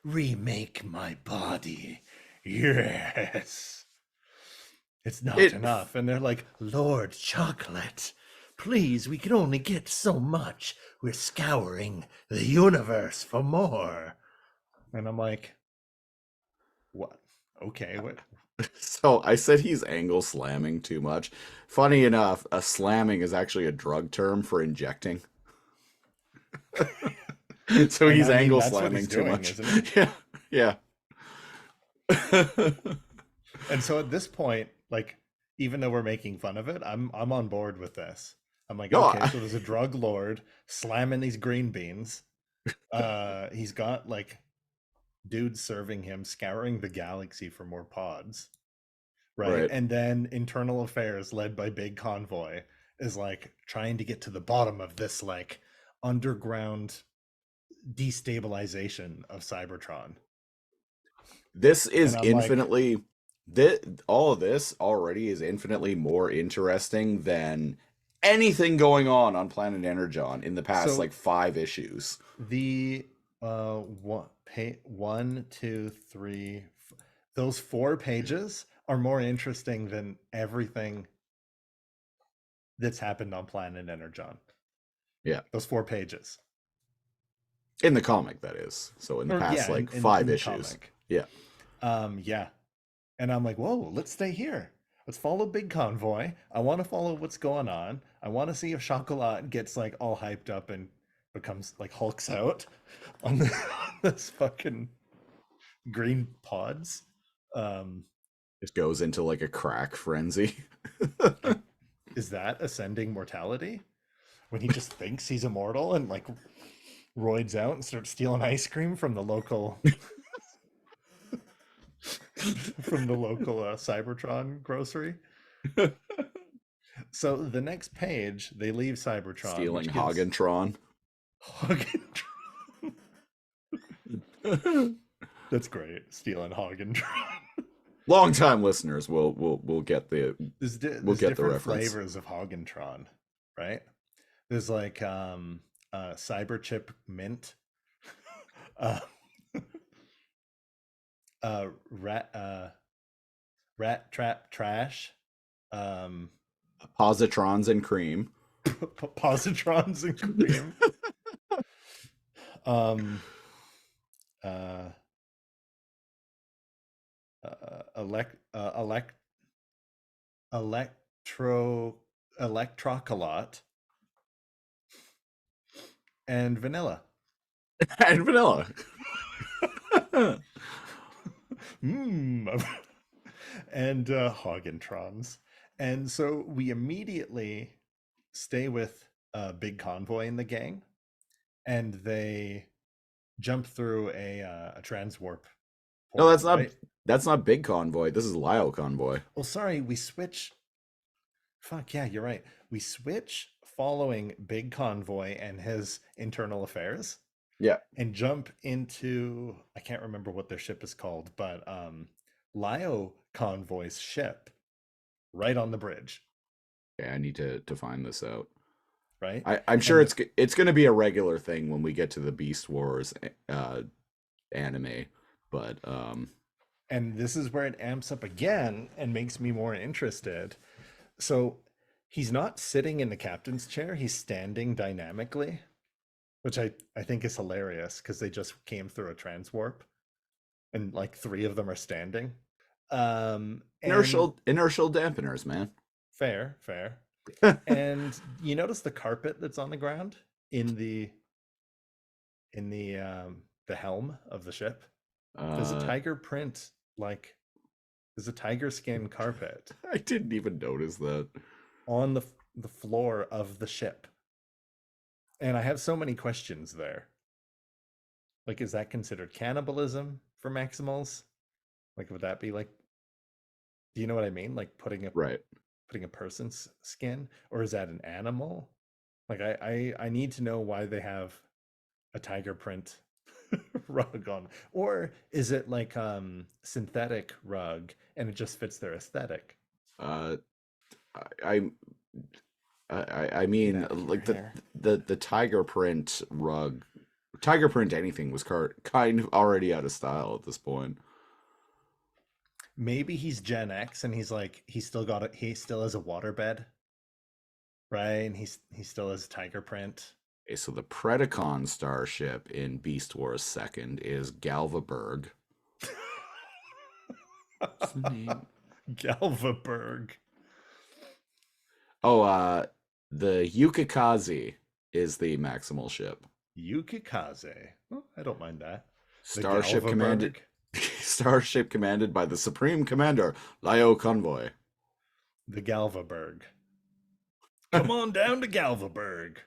remake my body. Yes. It's not enough. And they're like, Lord Chocolate, please, we can only get so much. We're scouring the universe for more. And I'm like, what? Okay, what? So I said he's angle slamming too much. Funny enough, a slamming is actually a drug term for injecting. So he's angle slamming too much. Isn't it? Yeah. And so at this point, like, even though we're making fun of it, I'm on board with this. I'm like, okay, so there's a drug lord slamming these green beans. He's got like dudes serving him, scouring the galaxy for more pods. Right. And then internal affairs led by Big Convoy is like trying to get to the bottom of this like underground destabilization of Cybertron. This is infinitely all of this already is infinitely more interesting than anything going on Planet Energon in the past like 5 issues. The 1, 2, 3, those 4 pages are more interesting than everything that's happened on Planet Energon. Yeah, those 4 pages in the comic, that is. So in the past, like 5 issues. Yeah. Yeah. And I'm like, whoa, let's stay here. Let's follow Big Convoy. I want to follow what's going on. I want to see if Chocolat gets like all hyped up and becomes like Hulks out on this fucking green pods. Just goes into like a crack frenzy. Is that ascending mortality? When he just thinks he's immortal and like roids out and starts stealing ice cream from the local Cybertron grocery. So the next page, they leave Cybertron. Stealing Hogentron. That's great. Stealing Hogentron. Long-time listeners will get the there's get the reference. Flavors of Hogentron, right? There's like Cyber Chip Mint, Rat Trap Trash, Positrons and Cream. Positrons and Cream. Electrocolot and vanilla. And vanilla. And Hogentrons. And so we immediately stay with Big Convoy in the gang, and they jump through a transwarp. No, that's not Big Convoy. This is Lio Convoy. Oh, sorry, we switch. Fuck yeah, you're right. We switch following Big Convoy and his internal affairs. Yeah. And jump into, I can't remember what their ship is called, but Lio Convoy's ship right on the bridge. Yeah, I need to find this out. Right? I'm sure it's going to be a regular thing when we get to the Beast Wars anime, but and this is where it amps up again and makes me more interested. So he's not sitting in the captain's chair, he's standing dynamically, which I think is hilarious because they just came through a transwarp and like 3 of them are standing. Inertial dampeners, man. Fair. And you notice the carpet that's on the ground in the the helm of the ship. There's a Uh, tiger print, like there's a tiger skin carpet I didn't even notice that. on the floor of the ship. And I have so many questions there. Like, is that considered cannibalism for Maximals? Like, would that be like, do you know what I mean? Like Right. putting a person's skin, or is that an animal? Like, I need to know why they have a tiger print rug on, or is it like synthetic rug and it just fits their aesthetic? Uh, I I mean, Get out of here, like hair. the tiger print rug, tiger print anything was kind of already out of style at this point. Maybe he's Gen X and he's like he's still got it. He still has a waterbed, right? And he still has tiger print. Okay, so the Predacon starship in Beast Wars Second is Galvaberg. What's the name? Galvaberg. Oh, the Yukikaze is the Maximal ship. Yukikaze. Oh, I don't mind that. The Starship commanded Galvaberg. starship commanded by the Supreme Commander, Lio Convoy. The Galvaberg. Come on down to Galvaberg.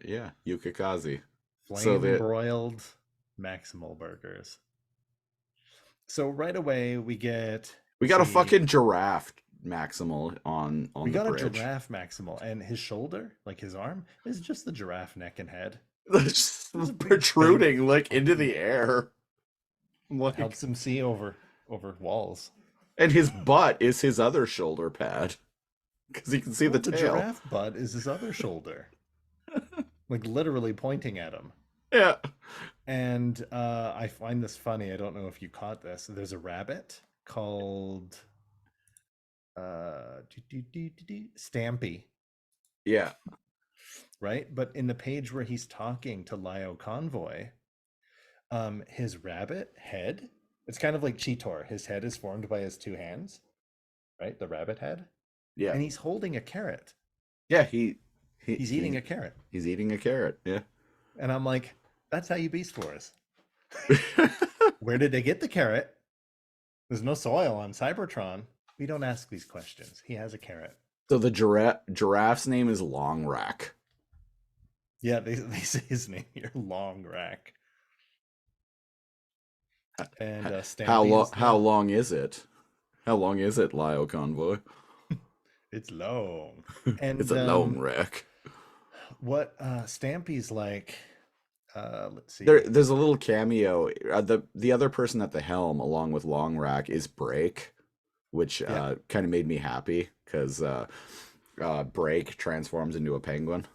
Yeah, Yukikaze. Flame So the broiled Maximal burgers. So right away we get we got a see- fucking giraffe Maximal on we the got bridge. a giraffe Maximal, and his shoulder, like his arm, is just the giraffe neck and head. Just It's a big protruding like into the air. Like, Helps him see over walls. and his butt is his other shoulder pad because he can see the The tail. giraffe butt is his other shoulder, like literally pointing at him. Yeah. And I find this funny. I don't know if you caught this. There's a rabbit called Stampy, Yeah. right? But in the page where he's talking to Lio Convoy, his rabbit head, it's kind of like Cheetor. His head is formed by his two hands, right? The rabbit head. Yeah. And he's holding a carrot. Yeah, He's eating a carrot. He's eating a carrot. Yeah. And I'm like, that's how you Beast Wars. Where did they get the carrot? There's no soil on Cybertron. We don't ask these questions. He has a carrot. So the giraffe's name is Long Rack. Yeah, they say his name here, Long Rack. And How long is it? How long is it, Lio Convoy? It's long. And It's a long rack. what Stampy's like, let's see. There's a little cameo. The other person at the helm, along with Long Rack, is Break, which kind of made me happy because Break transforms into a penguin.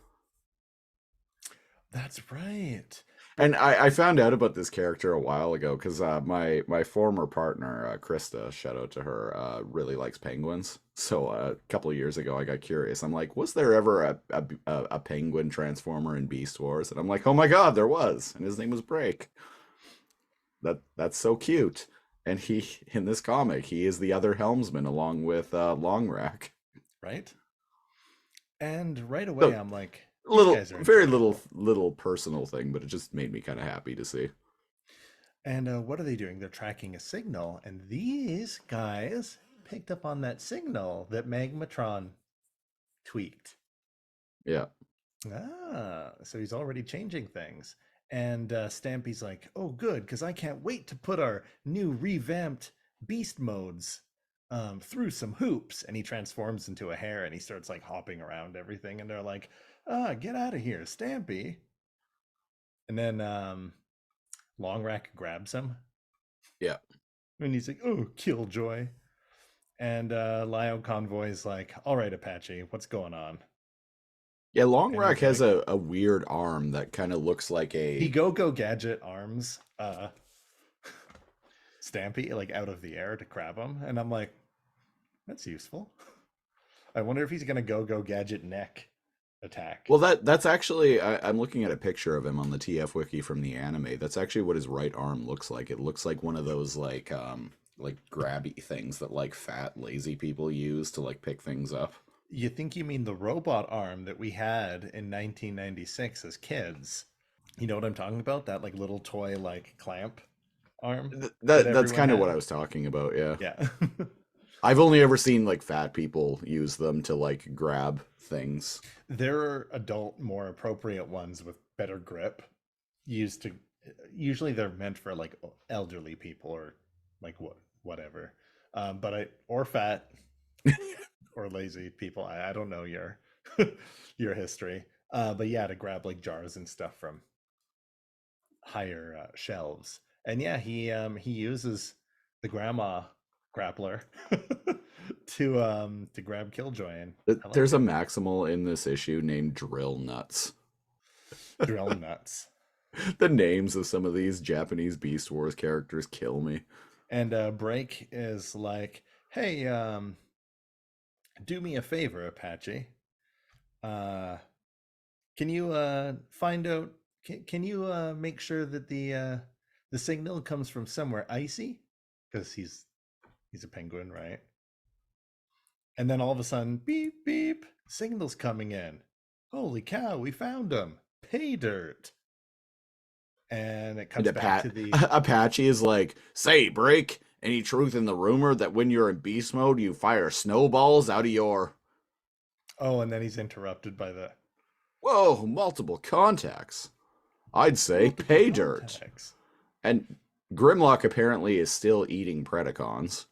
That's right. And I found out about this character a while ago because my former partner, Krista, shout out to her, really likes penguins. So a couple of years ago, I got curious. I'm like, was there ever a penguin transformer in Beast Wars? And I'm like, oh my God, there was. And his name was Break. That's so cute. And he, in this comic, he is the other helmsman along with Long Rack. Right. And right away, So, I'm like, these guys are Very enjoyable. little personal thing, but it just made me kind of happy to see. And what are they doing? They're tracking a signal, and these guys picked up on that signal that Magmatron tweaked. Yeah. So he's already changing things. And Stampy's like, oh, good, because I can't wait to put our new revamped beast modes through some hoops. And he transforms into a hare and he starts like hopping around everything. And they're like, get out of here, Stampy. And then Long Rack grabs him. Yeah. And he's like, oh, Killjoy. And Lio Convoy's like, all right, Apache, what's going on? Yeah, Long And Rack he's has like- a weird arm that kind of looks like He a go gadget arms Stampy like out of the air to grab him. And I'm like, that's useful. I wonder if he's gonna go gadget neck attack. well that's actually I'm looking at a picture of him on the TF wiki from the anime. That's actually what his right arm looks like. It looks like one of those like grabby things that like fat lazy people use to like pick things up. You think you mean the robot arm that we had in 1996 as kids? You know what I'm talking about? That like little toy like clamp arm. That's everyone kind of what had? I was talking about. Yeah. Yeah. I've only ever seen like fat people use them to like grab things. There are adult, more appropriate ones with better grip. Used to, usually they're meant for like elderly people or like whatever. But or fat or lazy people. I don't know your your history. But yeah, to grab like jars and stuff from higher shelves. And yeah, he uses the grandma grappler to grab Killjoy, and I like There's a it. Maximal in this issue named Drill Nuts. Drill nuts. The names of some of these Japanese Beast Wars characters kill me. And Break is like, hey, do me a favor, Apache. Uh, can you find out? Can you make sure that the signal comes from somewhere icy? Because he's a penguin, right? And then all of a sudden, beep beep, signals coming in. Holy cow, we found him. Pay dirt. And it comes And back to the Apache is like, say, Break, any truth in the rumor that when you're in beast mode, you fire snowballs out of your... oh, and then he's interrupted by the Whoa, multiple contacts. I'd say multiple pay dirt. contacts. And Grimlock apparently is still eating Predacons.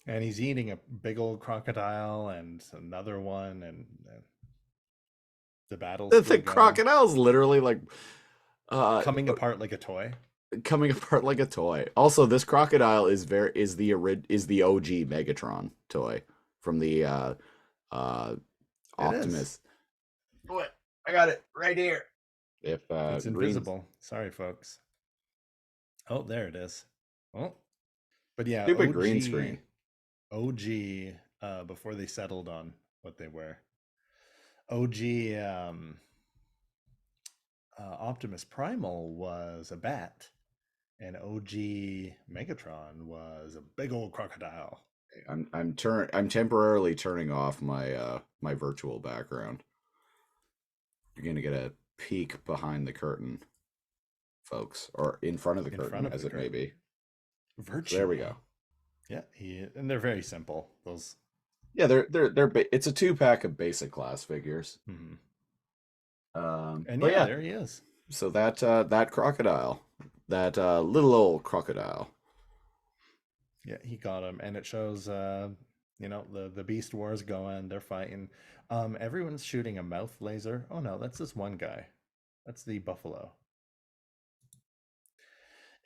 And he's eating a big old crocodile and another one, and the battle's The still going, crocodile's literally like coming apart like a toy. coming apart like a toy. Also, this crocodile is the OG Megatron toy from the Optimus. What? I got it right here. If It's Green's- invisible. Sorry, folks. Oh, there it is. Oh, but yeah, Stupid green screen. OG, before they settled on what they were. OG Optimus Primal was a bat, and OG Megatron was a big old crocodile. I'm temporarily turning off my my virtual background. You're gonna get a peek behind the curtain, folks, or in front of the In curtain, front of as the it may be. Virtual. There we go. Yeah, and they're very simple. Those. Yeah, it's a 2-pack of basic class figures. Mhm. And And but yeah, there he is. so that crocodile, that little old crocodile. Yeah, he got him, and it shows the Beast Wars going. They're fighting. Everyone's shooting a mouth laser. Oh no, that's this one guy. That's the buffalo.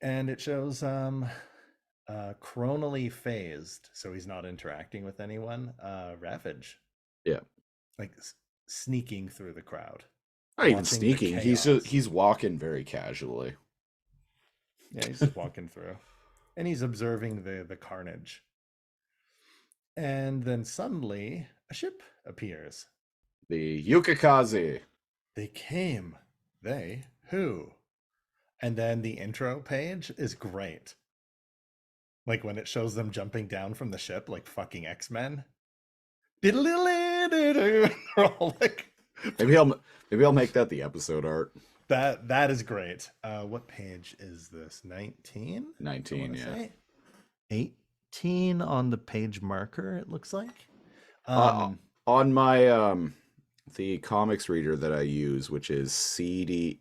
And it shows chronally phased, so he's not interacting with anyone. Ravage. Yeah. Like sneaking through the crowd. Not even Watching the sneaking. chaos. He's walking very casually. Yeah, he's just walking through. And he's observing the carnage. And then suddenly a ship appears. The Yukikaze. They came. They who? And then the intro page is great. Like when it shows them jumping down from the ship like fucking X-Men. They're all like Maybe I'll make that the episode art. that is great. What page is this? 19? 19, yeah. 18 on the page marker, it looks like. On my the comics reader that I use, which is C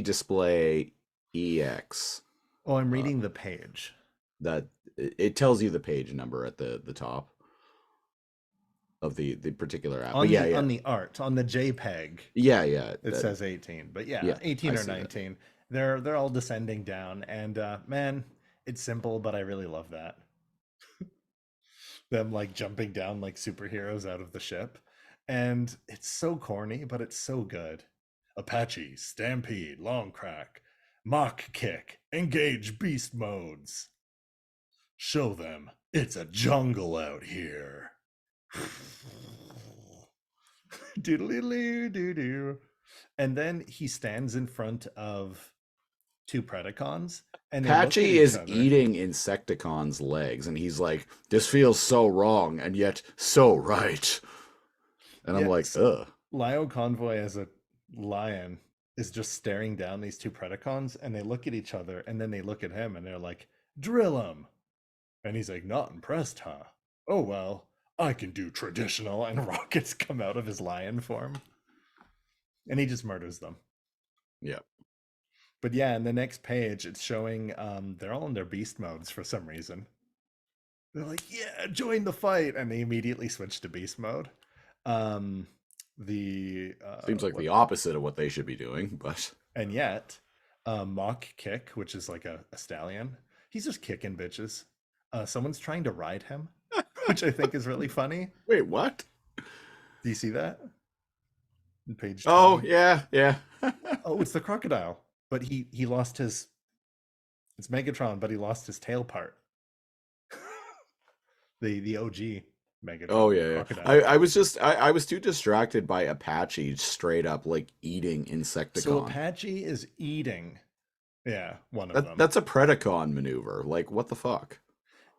Display EX, Oh, I'm reading the page. that it tells you the page number at the top of the particular app. On But yeah, the, on the art, on the JPEG, yeah, it says 18. But yeah, yeah, 18 I or see that. 19. They're all descending down, and man, it's simple, but I really love that. Them like jumping down like superheroes out of the ship. And it's so corny, but it's so good. Apache, Stampede, Long Crack, Mock Kick, engage beast modes. Show them it's a jungle out here. Doodle-doo-doo-doo. And then he stands in front of two Predacons. And they look at Patchy each is other. eating Insecticon's legs, and he's like, "This feels so wrong, and yet so right." And I'm Yeah, like, so- "Ugh." Lio Convoy as a lion is just staring down these two Predacons, and they look at each other, and then they look at him, and they're like, "Drill him!" And he's like, "Not impressed, huh? Oh well, I can do traditional." And rockets come out of his lion form, and he just murders them. Yep. But yeah, in the next page, it's showing they're all in their beast modes for some reason. They're like, "Yeah, join the fight," and they immediately switch to beast mode. The Seems like the opposite of what they should be doing, but and yet, Mock Kick, which is like a stallion, he's just kicking bitches. Someone's trying to ride him, which I think is really funny. wait, what? Do you see that? On page 20? Oh, yeah. Oh, it's the crocodile. But he lost his. It's Megatron, but he lost his tail part. the OG Megatron. Oh yeah. Crocodile. I was too distracted by Apache straight up like eating Insecticon. So Apache is eating. Yeah, one of them. That's a Predacon maneuver. Like, what the fuck?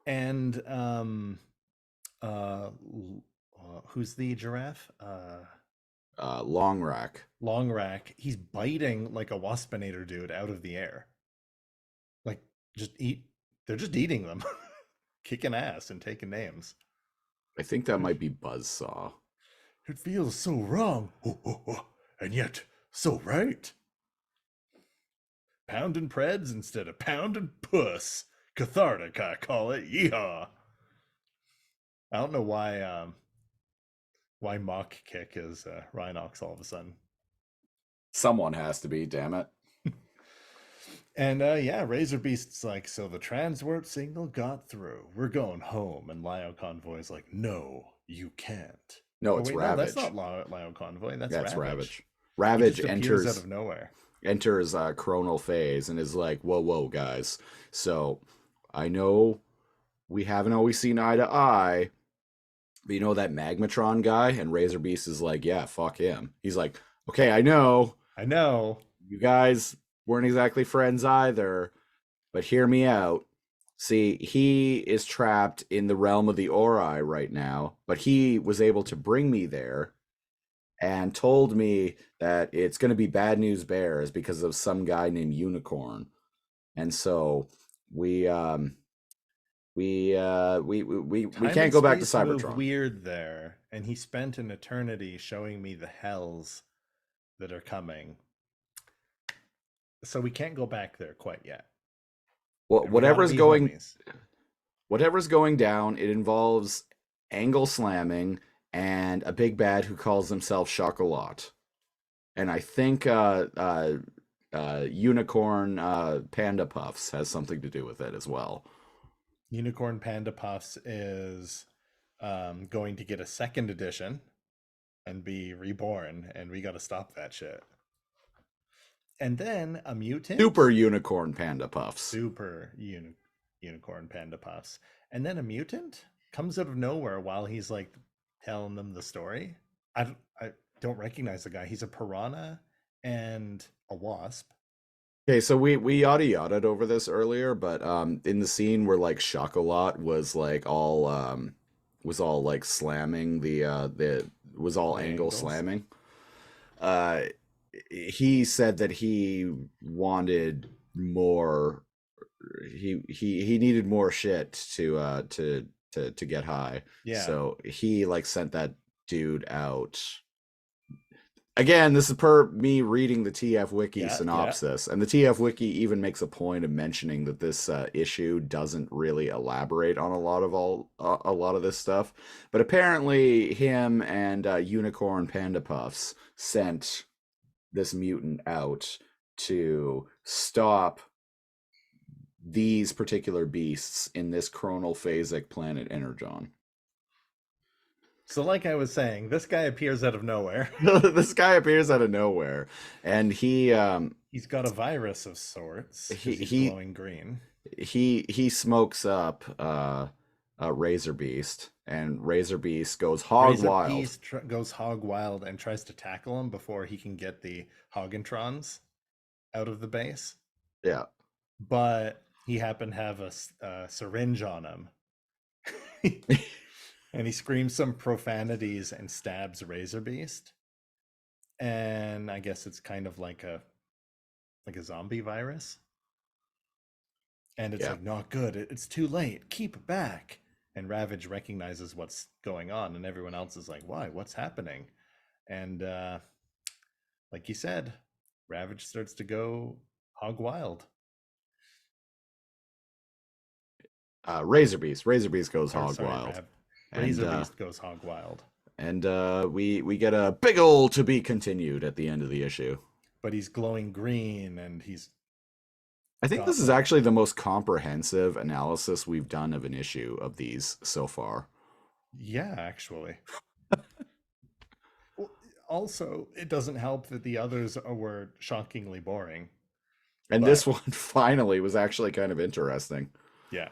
And who's the giraffe? Long Rack. Long Rack. He's biting like a waspinator dude out of the air. Like, they're just eating them. Kicking ass and taking names. I think that might be Buzzsaw. It feels so wrong, and yet so right. Pounding Preds instead of pounding puss. Cathartic, I call it. Yeehaw. I don't know why Mock Kick is Rhinox all of a sudden. Someone has to be, damn it. And yeah, Razor Beast's like, "So the transwarp signal got through. We're going home." And Lio Convoy's like, "No, you can't." No, it's wait, Ravage. No, that's not Lio Convoy. That's That's Ravage. Ravage. He Ravage just appears enters out of nowhere. chronal phase and is like, whoa, guys. So I know we haven't always seen eye to eye, but you know that Magmatron guy? And Razor Beast is like, yeah, fuck him. He's like, okay, I know. You guys weren't exactly friends either, but hear me out. See, he is trapped in the realm of the Ori right now, but he was able to bring me there and told me that it's going to be bad news bears because of some guy named Unicorn. And so we can't go back to Cybertron. Weird there, and he spent an eternity showing me the hells that are coming. So we can't go back there quite yet. Well, whatever's going down, it involves angle slamming and a big bad who calls himself Chocolat. And I think Unicorn Panda Puffs has something to do with it as well. Unicorn Panda Puffs is going to get a second edition and be reborn, and we got to stop that shit. And then a mutant. Super Unicorn Panda Puffs. Unicorn Panda Puffs. And then a mutant comes out of nowhere while he's like telling them the story. I don't recognize the guy. He's a piranha and a wasp. Okay, so we yada yada'd over this earlier, but in the scene where like Chocolat was like all like slamming the was all angle slamming. He said that he wanted more. He needed more shit to get high. Yeah. So he like sent that dude out. Again, this is per me reading the TF Wiki synopsis, and the TF Wiki even makes a point of mentioning that this issue doesn't really elaborate on a lot of this stuff. But apparently, him and Unicorn Panda Puffs sent this mutant out to stop these particular beasts in this chronal phasic planet Energon. So like I was saying, this guy appears out of nowhere. This guy appears out of nowhere, and he's got a virus of sorts. He's glowing green. He smokes up Razor Beast, and Razor Beast goes hog wild. Razor Beast goes hog wild and tries to tackle him before he can get the Hoggentrons out of the base. Yeah, but he happened to have a syringe on him. And he screams some profanities and stabs Razor Beast. and I guess it's kind of like a zombie virus. And it's Yeah. like, not good. It's too late. Keep back. And Ravage recognizes what's going on, and everyone else is like, why? What's happening? And like you said, Ravage starts to go hog wild. Razor Beast goes Or, hog sorry, wild. Razor Beast goes hog wild. And we get a big ol' to be continued at the end of the issue. But he's glowing green, and I think got, this is like- actually the most comprehensive analysis we've done of an issue of these so far. yeah, actually. Well, also, it doesn't help that the others were shockingly boring. And But- this one finally was actually kind of interesting. Yeah.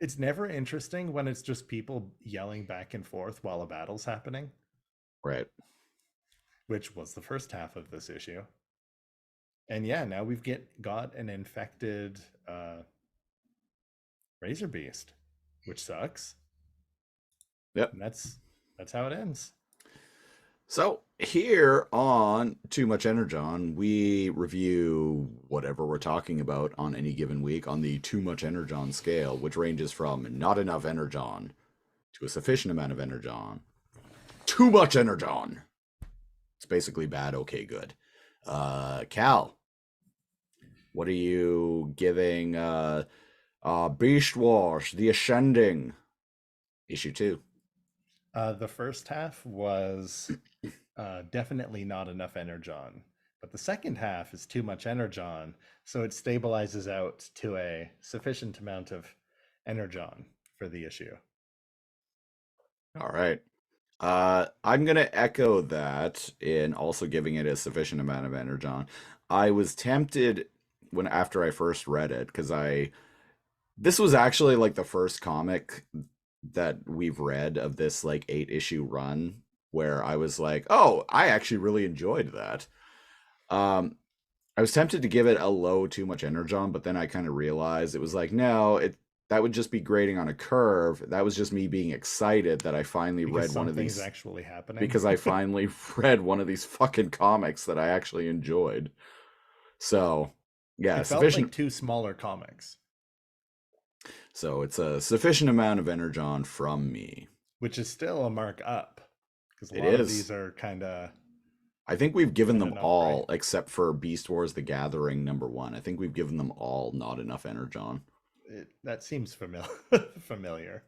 It's never interesting when it's just people yelling back and forth while a battle's happening, Right. which was the first half of this issue. And yeah, now we've got an infected Razor Beast, which sucks. Yep. And that's how it ends. So here on Too Much Energon, we review whatever we're talking about on any given week on the Too Much Energon scale, which ranges from not enough Energon to a sufficient amount of Energon. Too much Energon. It's basically bad, okay, good. Cal, what are you giving Beast Wars, The Ascending, issue 2? The first half was definitely not enough Energon, but the second half is too much Energon, so it stabilizes out to a sufficient amount of Energon for the issue. All right. I'm gonna echo that in also giving it a sufficient amount of Energon. I was tempted after I first read it, because this was actually like the first comic that we've read of this like 8-issue run where I was like, oh, I actually really enjoyed that. I was tempted to give it a low too much Energon, but then I kind of realized it was like, no, that would just be grading on a curve. That was just me being excited that I finally read one of these actually happening. because I finally read one of these fucking comics that I actually enjoyed. So yeah, it felt sufficient. like 2 smaller comics, So it's a sufficient amount of Energon from me. which is still a mark up, because a It lot of is. these are kind of I think we've given them enough, all, right? except for Beast Wars: The Gathering #1. I think we've given them all not enough Energon. that seems familiar.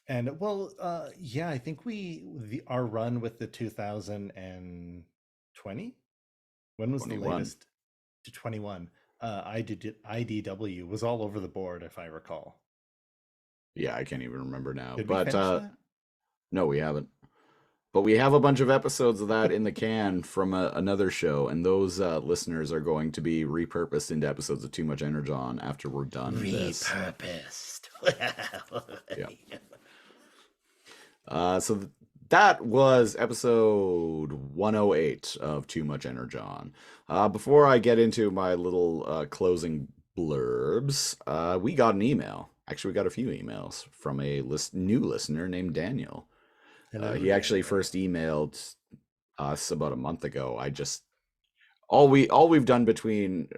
And well, yeah, I think our run with the 2020. When was 21. the latest? To 21. IDW was all over the board, if I recall. Yeah, I can't even remember now. Did we But finish that? no, we haven't. But we have a bunch of episodes of that in the can from another show, and those listeners are going to be repurposed into episodes of Too Much Energon after we're done with this. Repurposed. Yeah. So that was episode 108 of Too Much Energon. Before I get into my little closing blurbs, we got an email. Actually, we got a few emails from a new listener named Daniel. He actually first emailed us about a month ago. All we've done between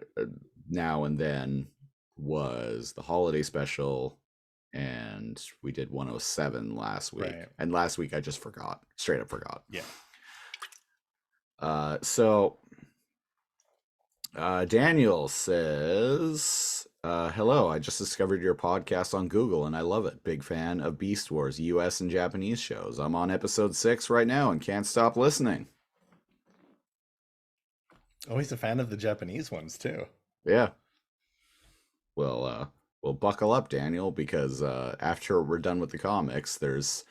now and then was the holiday special, and we did 107 last week. Right. And last week I just forgot, straight up forgot. Yeah. So Daniel says, hello, I just discovered your podcast on Google and I love it. Big fan of Beast Wars, US and Japanese shows. I'm on episode 6 right now and can't stop listening. Oh, he's a fan of the Japanese ones too. Yeah. Well, buckle up, Daniel, because after we're done with the comics, there's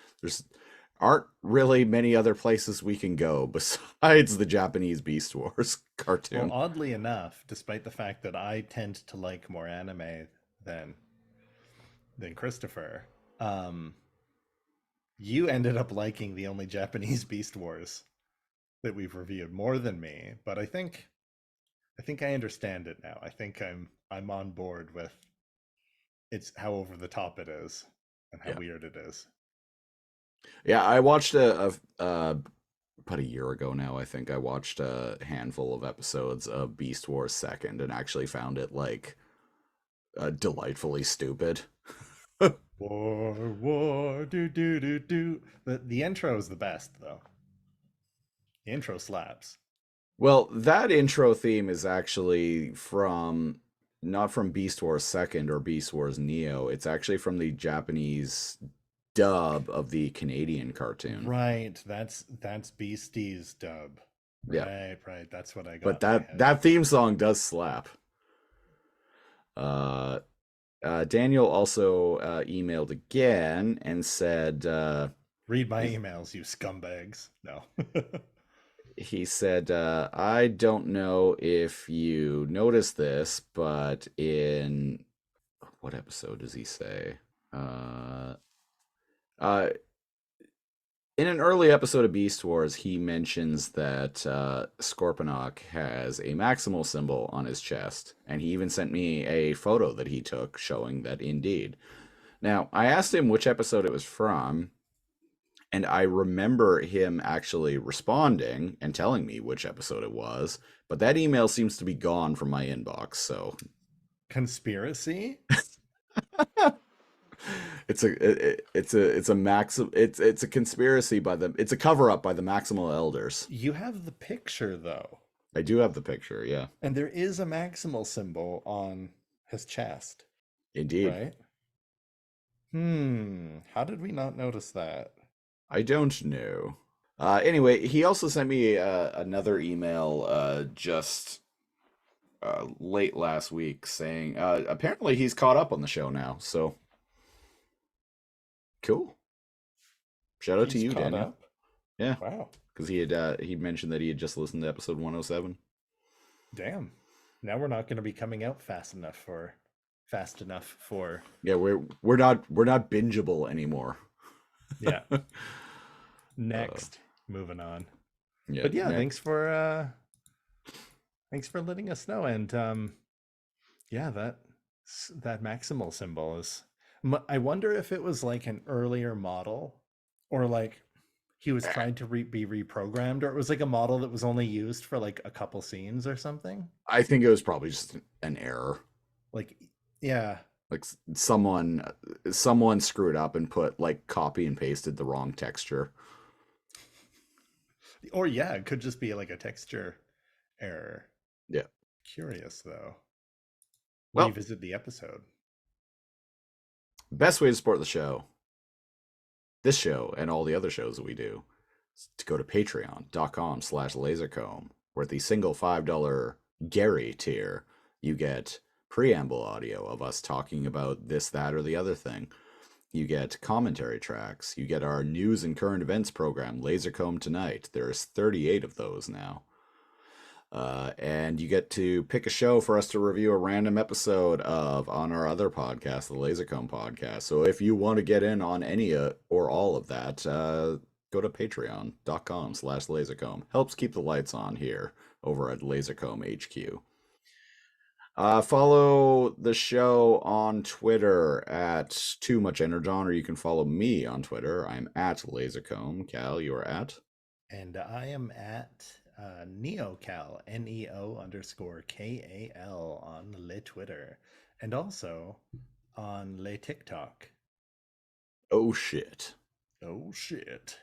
aren't really many other places we can go besides the Japanese Beast Wars cartoon. Well, oddly enough, despite the fact that I tend to like more anime than Christopher, you ended up liking the only Japanese Beast Wars that we've reviewed more than me. But I think I understand it now. I think I'm on board with it's how over the top it is and how weird it is. Yeah, I watched about a year ago now, I think I watched a handful of episodes of Beast Wars Second and actually found it like delightfully stupid. War, do do do do. The intro is the best though. The intro slaps. Well, that intro theme is actually from not from Beast Wars Second or Beast Wars Neo. It's actually from the Japanese dub of the Canadian cartoon. Right, that's Beastie's dub. Yeah. Right. That's what I got. But in my that head. that theme song does slap. Daniel also emailed again and said, Read my emails, you scumbags. No. he said, I don't know if you noticed this, but in what episode does he say? In an early episode of Beast Wars, he mentions that Scorponok has a maximal symbol on his chest, and he even sent me a photo that he took showing that indeed. Now, I asked him which episode it was from, and I remember him actually responding and telling me which episode it was, but that email seems to be gone from my inbox, so Conspiracy? it's a conspiracy by the it's a cover up by the Maximal Elders. You have the picture though. I do have the picture, yeah. And there is a maximal symbol on his chest. Indeed. Right? How did we not notice that? I don't know. Anyway, he also sent me another email just late last week saying apparently he's caught up on the show now, so cool. Shout out to you, Daniel. Up? Yeah. Wow. Because he mentioned that he had just listened to episode 107. Damn. Now we're not going to be coming out fast enough for Yeah, we're not bingeable anymore. Yeah. Next, moving on. Yeah. But yeah, thanks for letting us know. And yeah, that maximal symbol is. I wonder if it was like an earlier model, or like he was trying to be reprogrammed, or it was like a model that was only used for like a couple scenes or something. I think it was probably just an error. Like, yeah. Like someone screwed up and put like copy and pasted the wrong texture. Or yeah, it could just be like a texture error. Yeah. Curious though. Well, revisit the episode. Best way to support the show, this show and all the other shows that we do, is to go to patreon.com/lasercomb, where at the single $5 Gary tier, you get preamble audio of us talking about this, that, or the other thing. You get commentary tracks. You get our news and current events program, Lasercomb Tonight. There's 38 of those now. And you get to pick a show for us to review a random episode of on our other podcast, the Lasercomb podcast. So if you want to get in on any or all of that, go to patreon.com/lasercomb. Helps keep the lights on here over at Lasercomb HQ. Follow the show on Twitter at Too Much Energon, or you can follow me on Twitter. I'm at Lasercomb. Cal, you are at? And I am at NeoCal, NEO_KAL on Le Twitter, and also on Le TikTok. Oh shit! I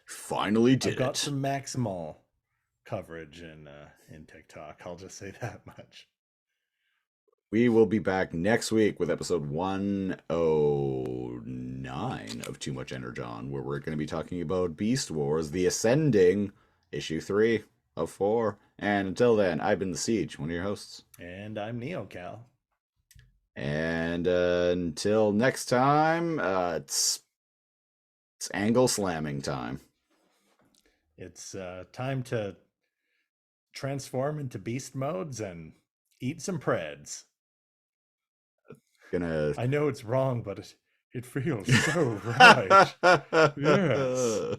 Finally did got it. some maximal coverage in TikTok. I'll just say that much. We will be back next week with episode 109 of Too Much Energon, where we're going to be talking about Beast Wars: The Ascending, issue 3 of 4. And until then, I've been The Siege, one of your hosts. And I'm NeoCal. And until next time, it's angle slamming time. It's time to transform into beast modes and eat some Preds. I know it's wrong, but it feels so right. Yes.